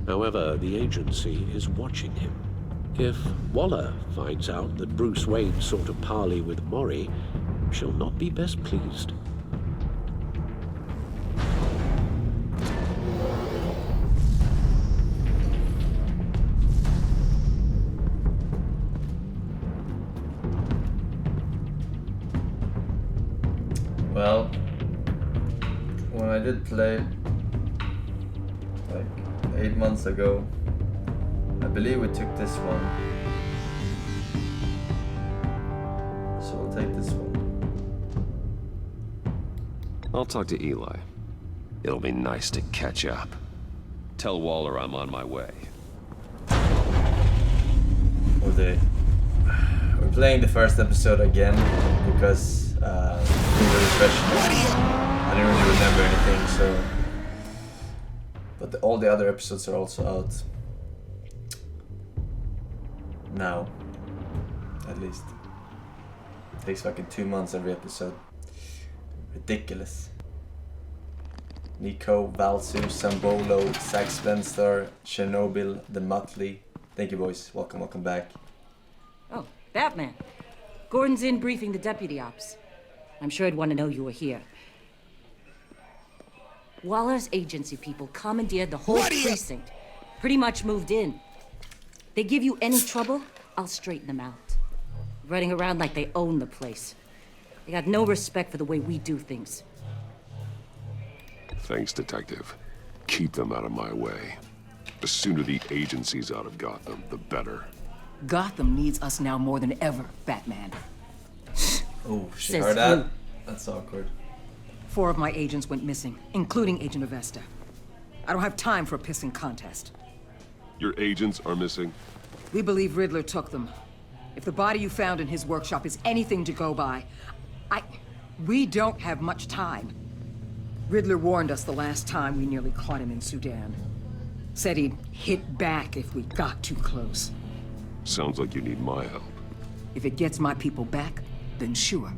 However, the agency is watching him. If Waller finds out that Bruce Wayne sought a parley with Mori, she'll not be best pleased. Well, when I did play like 8 months ago, I believe we took this one. So we'll take this one. I'll talk to Eli. It'll be nice to catch up. Tell Waller I'm on my way. We're playing the first episode again because I didn't really remember anything, so. But all the other episodes are also out now, at least. It takes fucking 2 months every episode. Ridiculous. Nico, Valsu, Sambolo, Zack Spencer, Chernobyl, The Motley. Thank you, boys. Welcome back. Oh, Batman. Gordon's in briefing the deputy ops. I'm sure I'd want to know you were here. Waller's agency people commandeered the whole precinct. Pretty much moved in. They give you any trouble, I'll straighten them out. Running around like they own the place. They got no respect for the way we do things. Thanks, Detective. Keep them out of my way. The sooner the agency's out of Gotham, the better. Gotham needs us now more than ever, Batman. Oh, she Says heard that? who? That's awkward. 4 of my agents went missing, including Agent Avesta. I don't have time for a pissing contest. Your agents are missing? We believe Riddler took them. If the body you found in his workshop is anything to go by, we don't have much time. Riddler warned us the last time we nearly caught him in Sudan. Said he'd hit back if we got too close. Sounds like you need my help. If it gets my people back, then sure.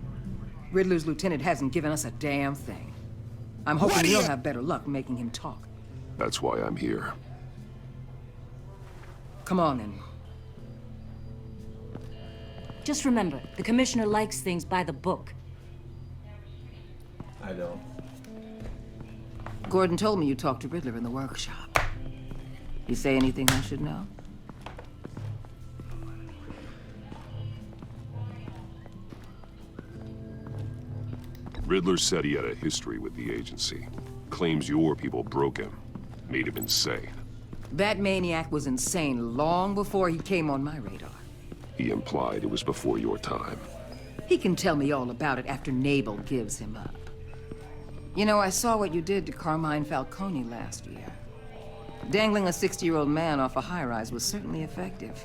Riddler's lieutenant hasn't given us a damn thing. I'm hoping you'll have better luck making him talk. That's why I'm here. Come on, then. Just remember, the commissioner likes things by the book. I don't. Gordon told me you talked to Riddler in the workshop. You say anything I should know? Riddler said he had a history with the agency. Claims your people broke him. Made him insane. That maniac was insane long before he came on my radar. He implied it was before your time. He can tell me all about it after Nabel gives him up. You know, I saw what you did to Carmine Falcone last year. Dangling a 60-year-old man off a high-rise was certainly effective.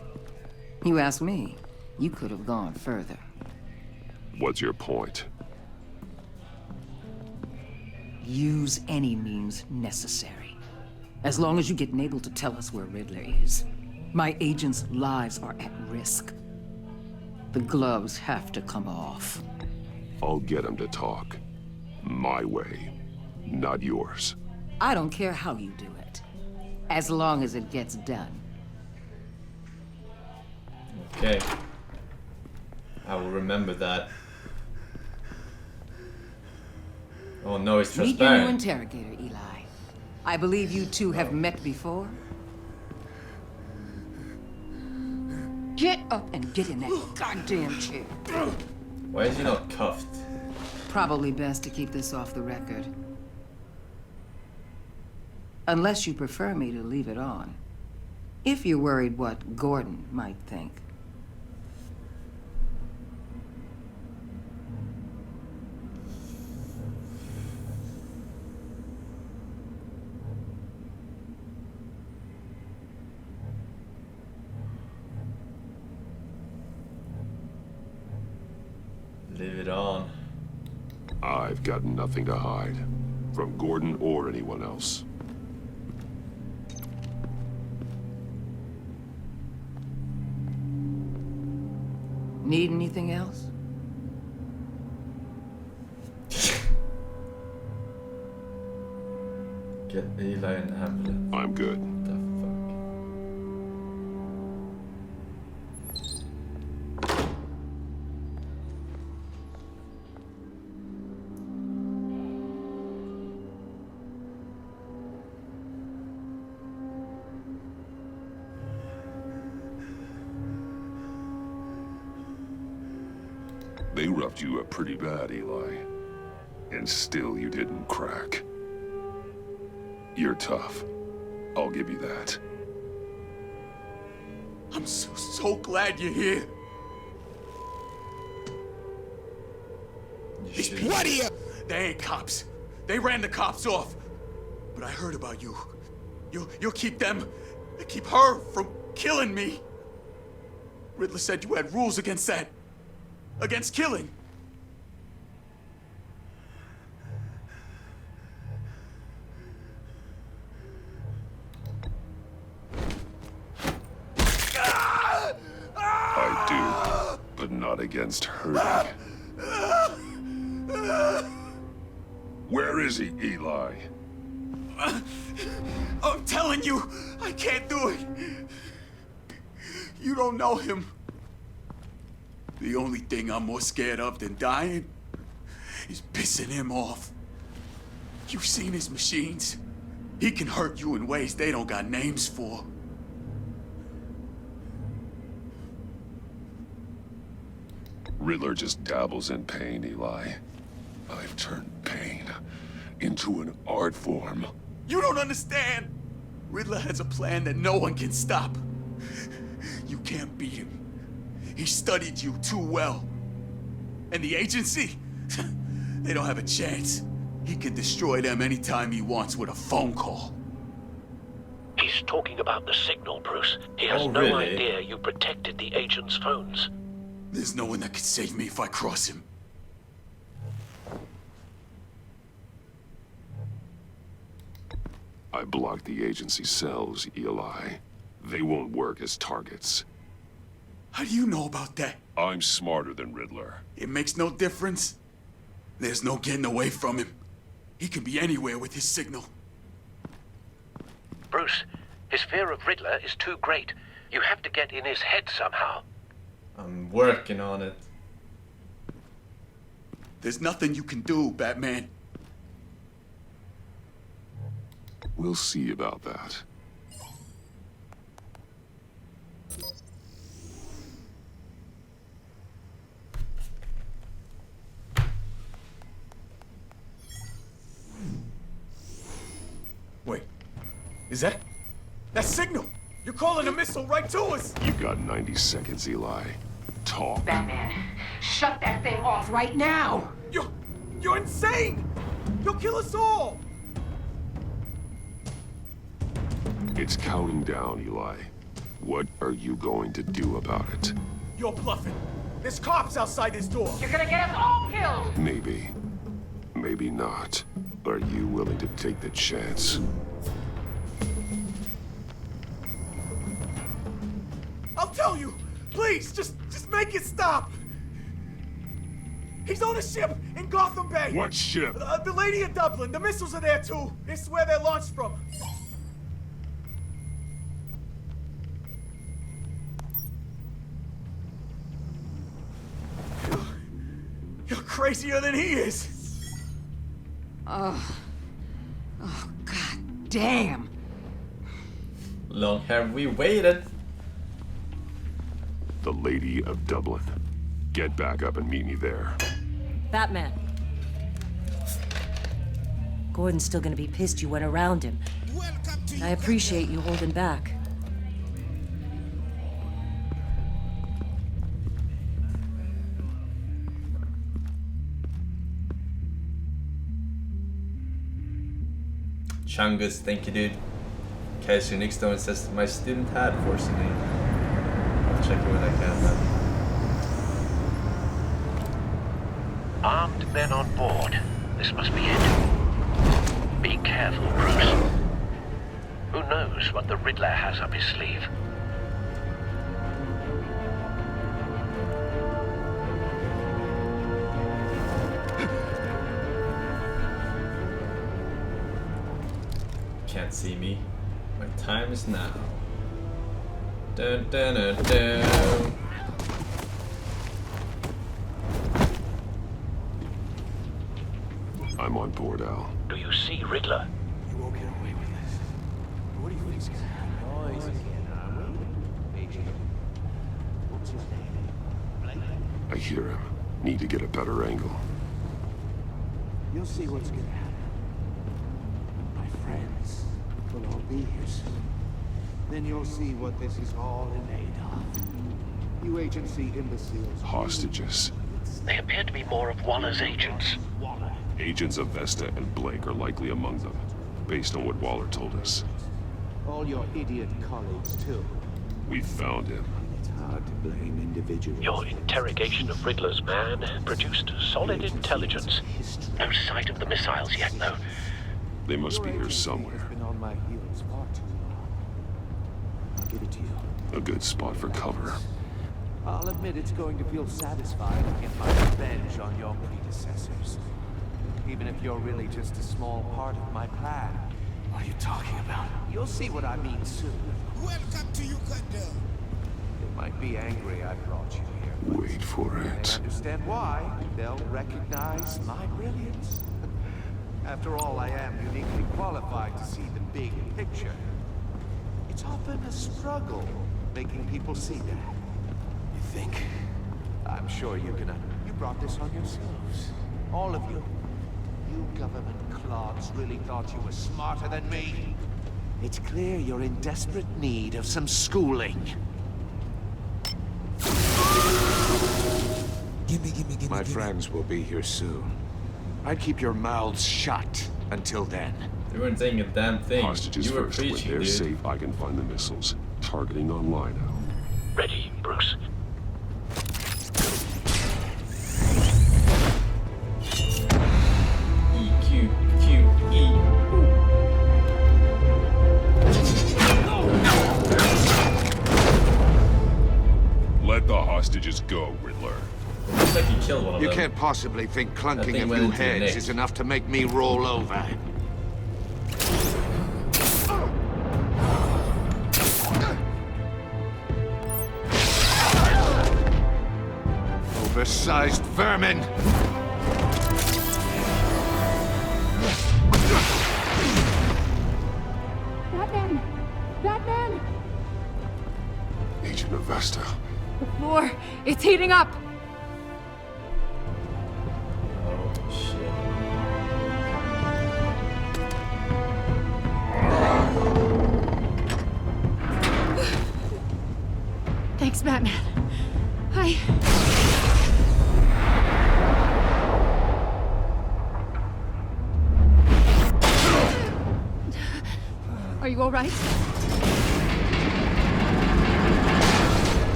You ask me, you could have gone further. What's your point? Use any means necessary. As long as you get Nabel to tell us where Riddler is. My agents' lives are at risk. The gloves have to come off. I'll get him to talk. My way, not yours. I don't care how you do it, as long as it gets done. Okay. I will remember that. Oh no, it's Meet your new transparent. interrogator, Eli. I believe you two have met before. Get up and get in that goddamn chair. Why is he not cuffed? Probably best to keep this off the record. Unless you prefer me to leave it on. If you're worried what Gordon might think. Leave it on. I've got nothing to hide. From Gordon or anyone else. Need anything else? Get Eli an ambulance. I'm good. The fuck? They roughed you up pretty bad, Eli. And still you didn't crack. You're tough. I'll give you that. I'm so glad you're here. What are you? They ain't cops. They ran the cops off. But I heard about you. You'll keep them, keep her from killing me. Riddler said you had rules against that. Against killing. I do, but not against hurting. Where is he, Eli? I'm telling you, I can't do it. You don't know him. The only thing I'm more scared of than dying is pissing him off. You've seen his machines. He can hurt you in ways they don't got names for. Riddler just dabbles in pain, Eli. I've turned pain into an art form. You don't understand. Riddler has a plan that no one can stop. You can't beat him. He studied you too well. And the agency? They don't have a chance. He can destroy them anytime he wants with a phone call. He's talking about the signal, Bruce. He has no idea you protected the agent's phones. There's no one that can save me if I cross him. I blocked the agency cells, Eli. They won't work as targets. How do you know about that? I'm smarter than Riddler. It makes no difference. There's no getting away from him. He can be anywhere with his signal. Bruce, his fear of Riddler is too great. You have to get in his head somehow. I'm working on it. There's nothing you can do, Batman. We'll see about that. Wait, is that signal? You're calling a missile right to us! You've got 90 seconds, Eli. Talk. Batman, shut that thing off right now! You're insane! You'll kill us all! It's counting down, Eli. What are you going to do about it? You're bluffing. There's cops outside this door. You're gonna get us all killed! Maybe. Maybe not. Are you willing to take the chance? I'll tell you! Please, just make it stop! He's on a ship in Gotham Bay! What ship? The Lady of Dublin. The missiles are there, too. This is where they're launched from. You're crazier than he is! Oh, god damn! Long have we waited? The Lady of Dublin. Get back up and meet me there. Batman. Gordon's still gonna be pissed you went around him. I appreciate you holding back. Chungus, thank you, dude. Cassie Nickstone says my student had Forsen. I'll check it when I can, man. Armed men on board. This must be it. Be careful, Bruce. Who knows what the Riddler has up his sleeve? Can't see me. My time is now. Dun, dun, dun, dun. I'm on board, Al. Do you see Riddler? You won't get away with this. What do you think's gonna happen? What's his name? I hear him. Need to get a better angle. You'll see what's gonna happen. My friends will all be here soon. Then you'll see what this is all in aid of. You agency imbeciles. Hostages. They appear to be more of Waller's agents. Agents of Vesta and Blake are likely among them, based on what Waller told us. All your idiot colleagues, too. We found him. It's hard to blame individuals. Your interrogation of Riddler's man produced solid intelligence. No sight of the missiles yet, though. They must be here somewhere. Been on my heels far too long. I'll give it to you. A good spot for cover. I'll admit it's going to feel satisfying to get my revenge on your predecessors. Even if you're really just a small part of my plan. What are you talking about? You'll see what I mean soon. Welcome to Uganda. They might be angry I brought you here. Wait for it. They understand why. They'll recognize my brilliance. After all, I am uniquely qualified to see the big picture. It's often a struggle making people see that. You think? I'm sure you're gonna... You brought this on yourselves. All of you. You government clods really thought you were smarter than me. It's clear you're in desperate need of some schooling. Gimme. My friends will be here soon. I'd keep your mouths shut until then. You weren't saying a damn thing. Hostages You were first. When preaching, they're dude. safe, I can find the missiles. Targeting online now. Ready, Bruce. Let the hostages go, Riddler. Looks like you killed one of You them. can't possibly think clunking thing a went few into your heads neck. is enough to make me roll over. Oversized vermin! Batman! Batman! Agent Avesta. The floor, it's heating up! Oh, shit. Thanks, Batman. Are you all right?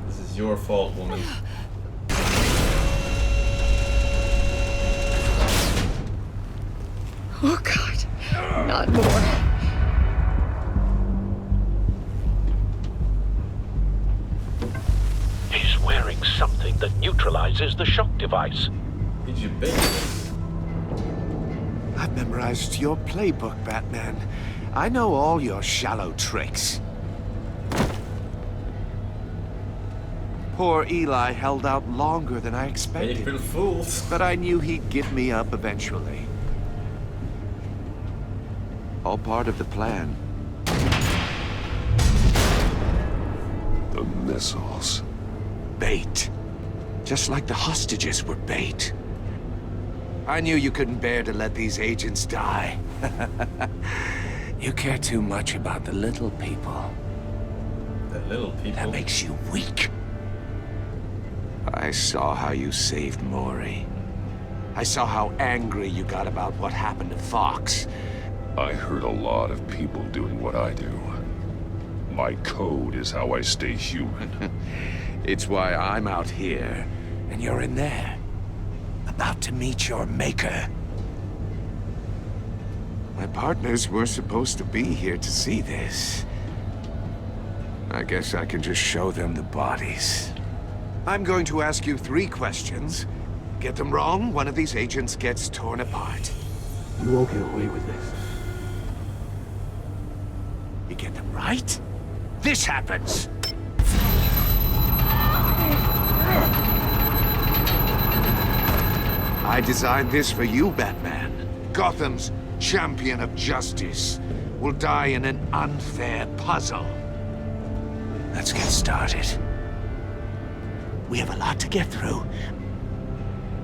This is your fault, woman. Oh, God. Not more. He's wearing something that neutralizes the shock device. Did you bake this? I've memorized your playbook, Batman. I know all your shallow tricks. Poor Eli held out longer than I expected. April Fools. But I knew he'd give me up eventually. All part of the plan. The missiles. Bait. Just like the hostages were bait. I knew you couldn't bear to let these agents die. You care too much about the little people. The little people? That makes you weak. I saw how you saved Maury. I saw how angry you got about what happened to Fox. I hurt a lot of people doing what I do. My code is how I stay human. It's why I'm out here, and you're in there. About to meet your maker. My partners were supposed to be here to see this. I guess I can just show them the bodies. I'm going to ask you 3 questions. Get them wrong, one of these agents gets torn apart. You won't get away with this. You get them right, this happens. I designed this for you, Batman. Gotham's champion of justice will die in an unfair puzzle. Let's get started. We have a lot to get through.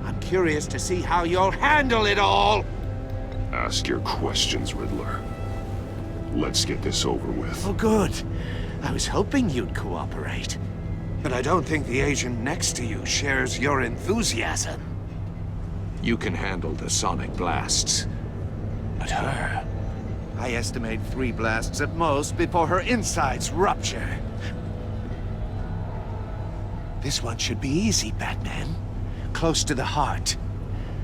I'm curious to see how you'll handle it all. Ask your questions, Riddler. Let's get this over with. Oh, good. I was hoping you'd cooperate. But I don't think the agent next to you shares your enthusiasm. You can handle the sonic blasts. But her... I estimate 3 blasts at most before her insides rupture. This one should be easy, Batman. Close to the heart.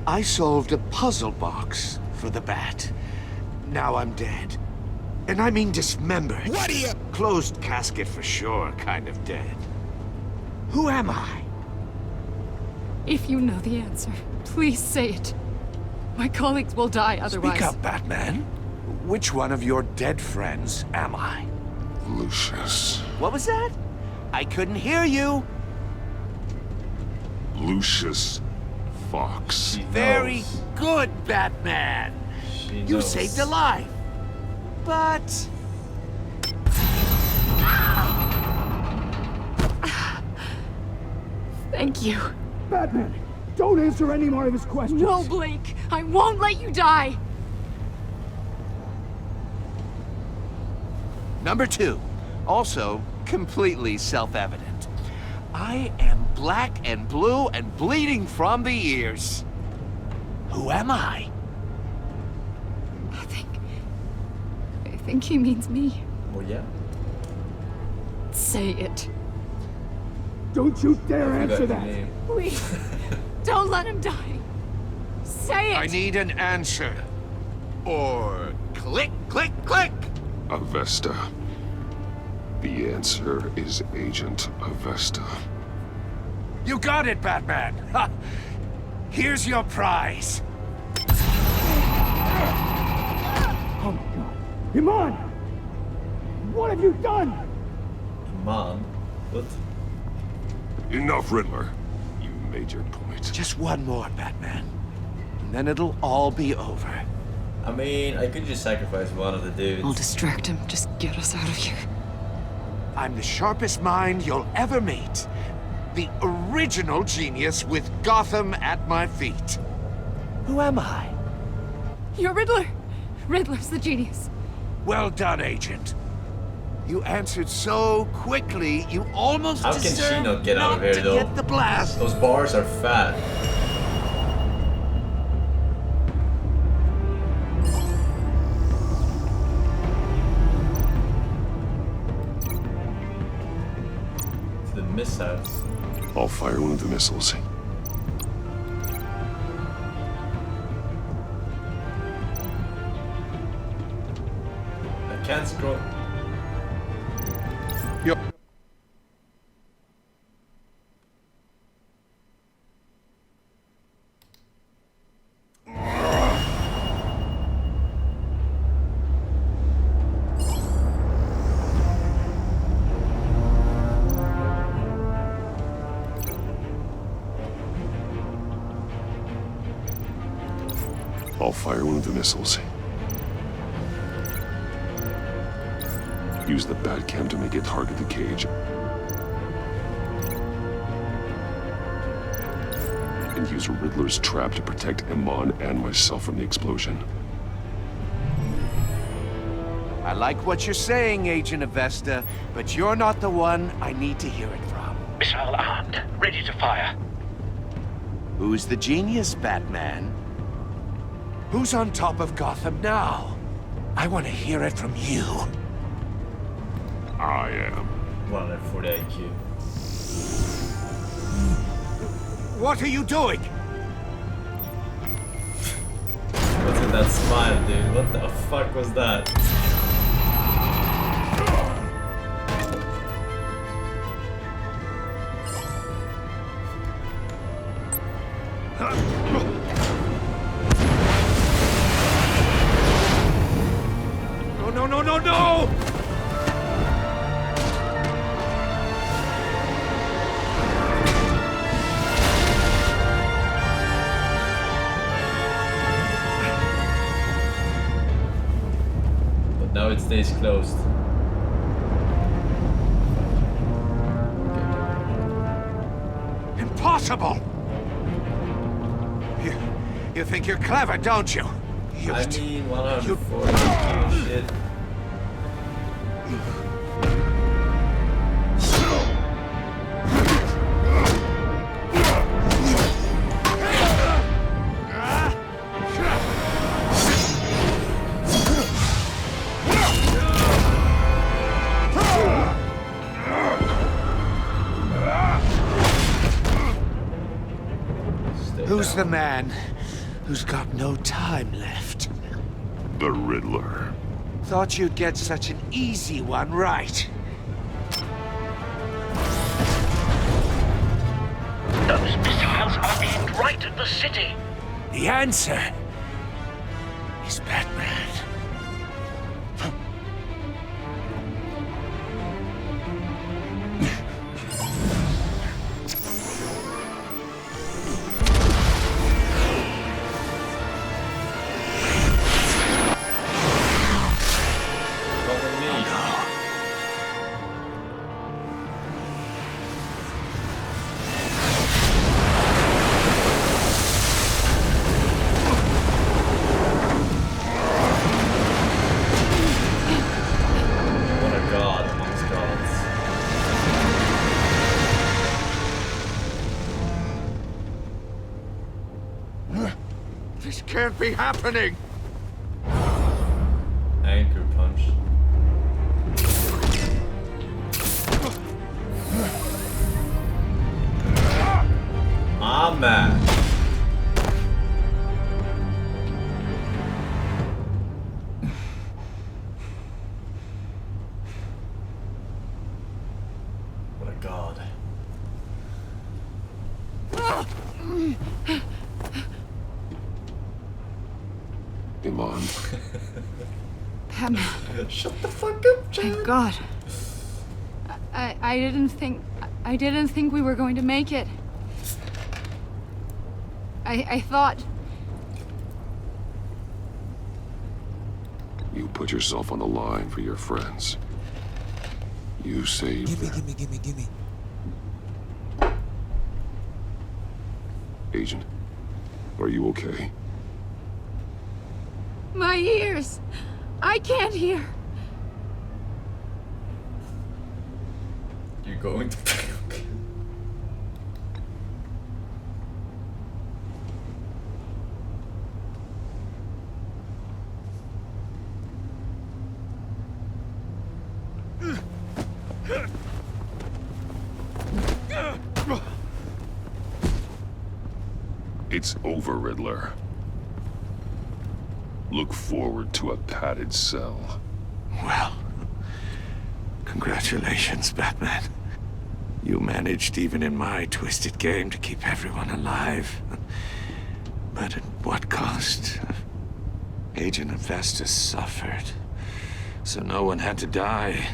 I solved a puzzle box for the Bat. Now I'm dead. And I mean dismembered. What are you? Closed casket for sure, kind of dead. Who am I? If you know the answer, please say it. My colleagues will die otherwise. Speak up, Batman. Which one of your dead friends am I? Lucius. What was that? I couldn't hear you. Lucius Fox. Very good, Batman. You saved a life. But... Thank you. Batman, don't answer any more of his questions. No, Blake. I won't let you die. Number 2, also completely self-evident. I am black and blue and bleeding from the ears. Who am I? I think he means me. Oh, yeah? Say it. Don't you dare answer that! Please, don't let him die. Say it! I need an answer. Or click, click, click! Avesta. The answer is Agent Avesta. You got it, Batman! Ha. Here's your prize. Oh my god. Iman! What have you done? Iman? What? Enough, Riddler. You made your point. Just one more, Batman. And then it'll all be over. I mean, I could just sacrifice one of the dudes. I'll distract him. Just get us out of here. I'm the sharpest mind you'll ever meet. The original genius with Gotham at my feet. Who am I? You're Riddler. Riddler's the genius. Well done, Agent. You answered so quickly, you almost How can she deserve not get out of here, to though? get the blast. Those bars are fat. The missiles. I'll fire one of the missiles. I can't scroll. Yep. I'll fire one of the missiles. Use the Batcam to make it target the cage. And use Riddler's trap to protect Iman and myself from the explosion. I like what you're saying, Agent Avesta, but you're not the one I need to hear it from. Missile armed, ready to fire. Who's the genius, Batman? Who's on top of Gotham now? I want to hear it from you. I am. 140 IQ. What are you doing? What's in that smile, dude? What the fuck was that? No, no, no, no, no! But now it stays closed. Impossible! You think you're clever, don't you? I mean, 140 IQ, shit. Who's the man who's got no time left? The Riddler. Thought you'd get such an easy one right. Those missiles are aimed right at the city. The answer is Batman. This can't be happening! Anchor punch. Ah, man. What a god. Iman. Batman. Shut the fuck up, John. Thank God. I didn't think we were going to make it. I thought... You put yourself on the line for your friends. You saved them. Gimme. Agent, are you okay? My ears! I can't hear! You're going to be okay. It's over, Riddler. Look forward to a padded cell. Well, congratulations, Batman. You managed, even in my twisted game, to keep everyone alive. But at what cost? Agent Hephaestus suffered, so no one had to die.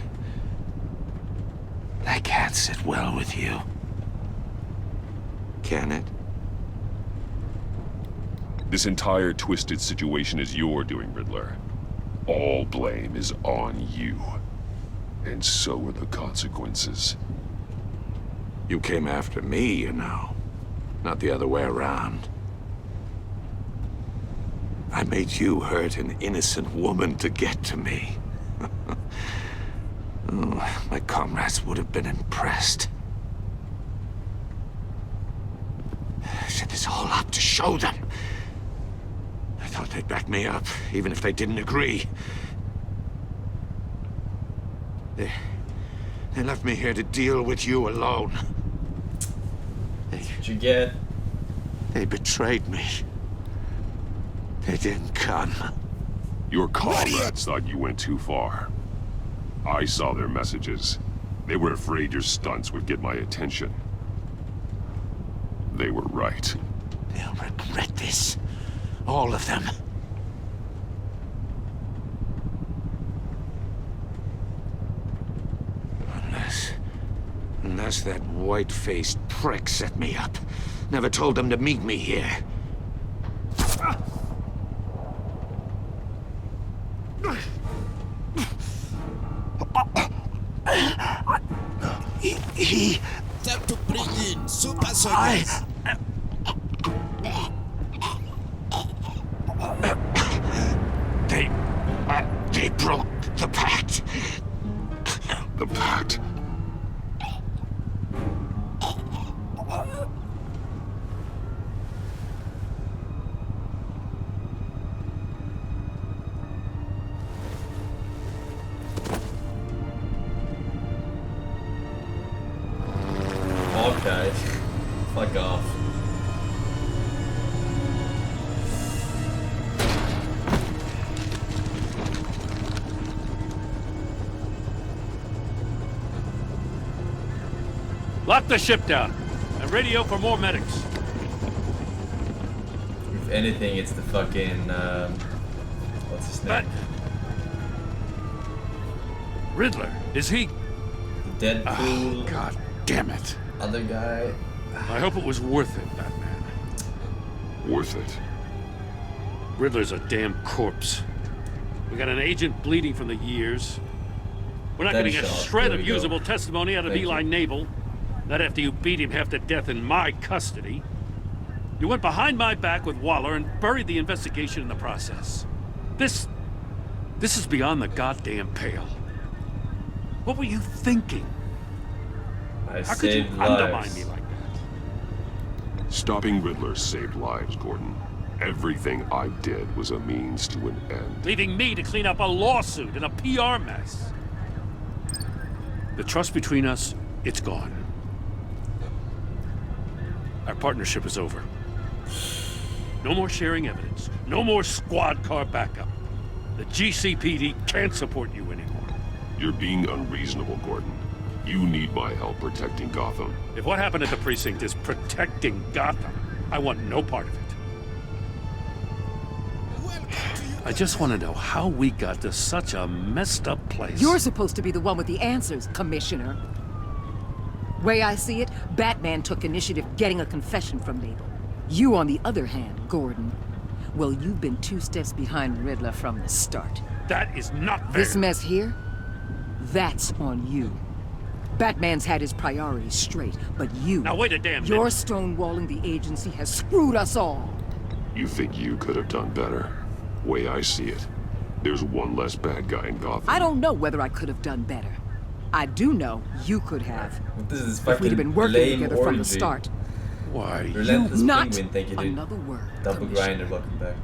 That can't sit well with you. Can it? This entire twisted situation is your doing, Riddler. All blame is on you. And so are the consequences. You came after me, you know. Not the other way around. I made you hurt an innocent woman to get to me. Oh, my comrades would have been impressed. I set this all up to show them. I thought they'd back me up, even if they didn't agree. They left me here to deal with you alone. What'd you get? They betrayed me. They didn't come. Your comrades thought you went too far. I saw their messages. They were afraid your stunts would get my attention. They were right. They'll regret this. All of them. Unless that white-faced prick set me up. Never told them to meet me here. He... Time to bring in super soldiers. They broke the pact. The pact? Okay. Fuck off. Lock the ship down and radio for more medics. If anything, it's the fucking what's his name? Riddler, is he? The Deadpool. Oh, God damn it. Other guy. I hope it was worth it, Batman. Worth it. Riddler's a damn corpse. We got an agent bleeding from the years. We're not getting a shred of usable testimony out of Eli Naval. Not after you beat him half to death in my custody. You went behind my back with Waller and buried the investigation in the process. This is beyond the goddamn pale. What were you thinking? How could you undermine me like that? Stopping Riddler saved lives, Gordon. Everything I did was a means to an end. Leaving me to clean up a lawsuit and a PR mess. The trust between us, it's gone. Our partnership is over. No more sharing evidence. No more squad car backup. The GCPD can't support you anymore. You're being unreasonable, Gordon. You need my help protecting Gotham. If what happened at the precinct is protecting Gotham, I want no part of it. I just want to know how we got to such a messed up place. You're supposed to be the one with the answers, Commissioner. Way I see it, Batman took initiative getting a confession from Mabel. You, on the other hand, Gordon, well, you've been 2 steps behind Riddler from the start. That is not fair. This mess here, that's on you. Batman's had his priorities straight, but you... Now wait a damn minute. Your stonewalling the agency has screwed us all. You think you could have done better? Way I see it, there's one less bad guy in Gotham. I don't know whether I could have done better. I do know you could have. This is if we'd have been working together from the orgy. start. Why? Relentless Not Penguin, thank you, dude. another word. Double grinder, welcome back.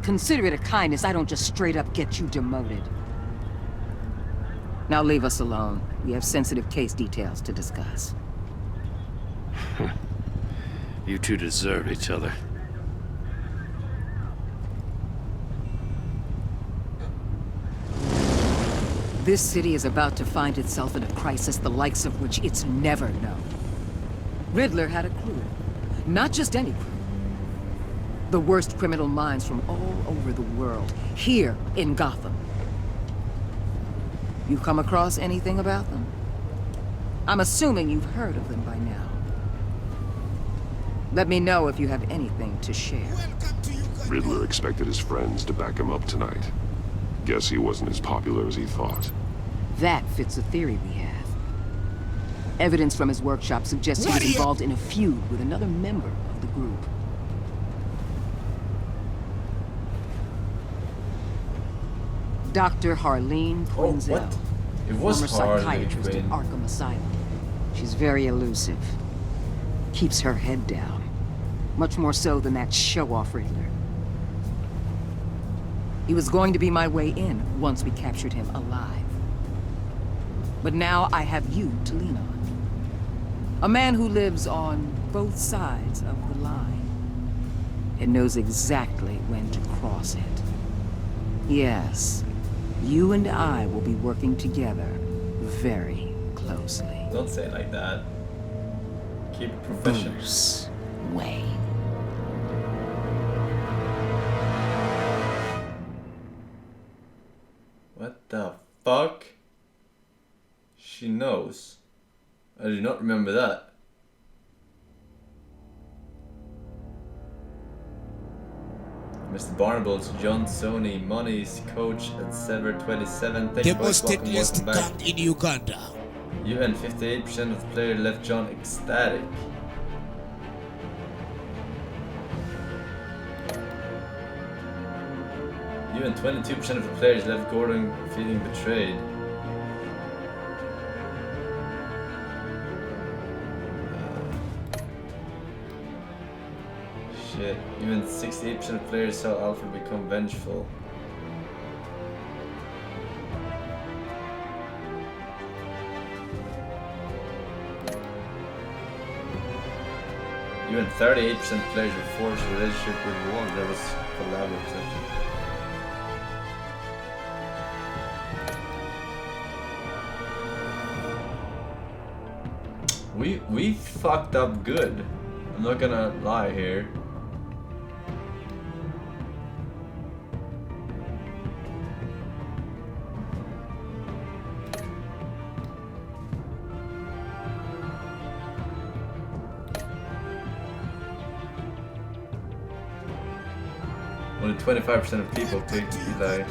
Consider it a kindness. I don't just straight up get you demoted. Now leave us alone. We have sensitive case details to discuss. You two deserve each other. This city is about to find itself in a crisis the likes of which it's never known. Riddler had a crew. Not just any crew. The worst criminal minds from all over the world, here in Gotham. You come across anything about them? I'm assuming you've heard of them by now. Let me know if you have anything to share. Riddler expected his friends to back him up tonight. Guess he wasn't as popular as he thought. That fits a theory we have. Evidence from his workshop suggests he was involved in a feud with another member of the group. Dr. Harleen Quinzel, former psychiatrist at Arkham Asylum. She's very elusive. Keeps her head down. Much more so than that show-off Riddler. He was going to be my way in once we captured him alive. But now I have you to lean on. A man who lives on both sides of the line and knows exactly when to cross it. Yes, you and I will be working together very closely. Don't say it like that. Keep it professional. Bruce Wayne. What the fuck? She knows. I do not remember that. Mr. Barnable's John Sony, Money's coach at Sever 27. Thank you boys, welcome back. In Uganda. You and 58% of the player left John ecstatic. You and 22% of the players left Gordon feeling betrayed. Shit. Even 68% of players saw Alfred become vengeful. Even 38% of players were forced a relationship with one that was collaborative. We fucked up good. I'm not gonna lie here. Only 25% of people picked Eli.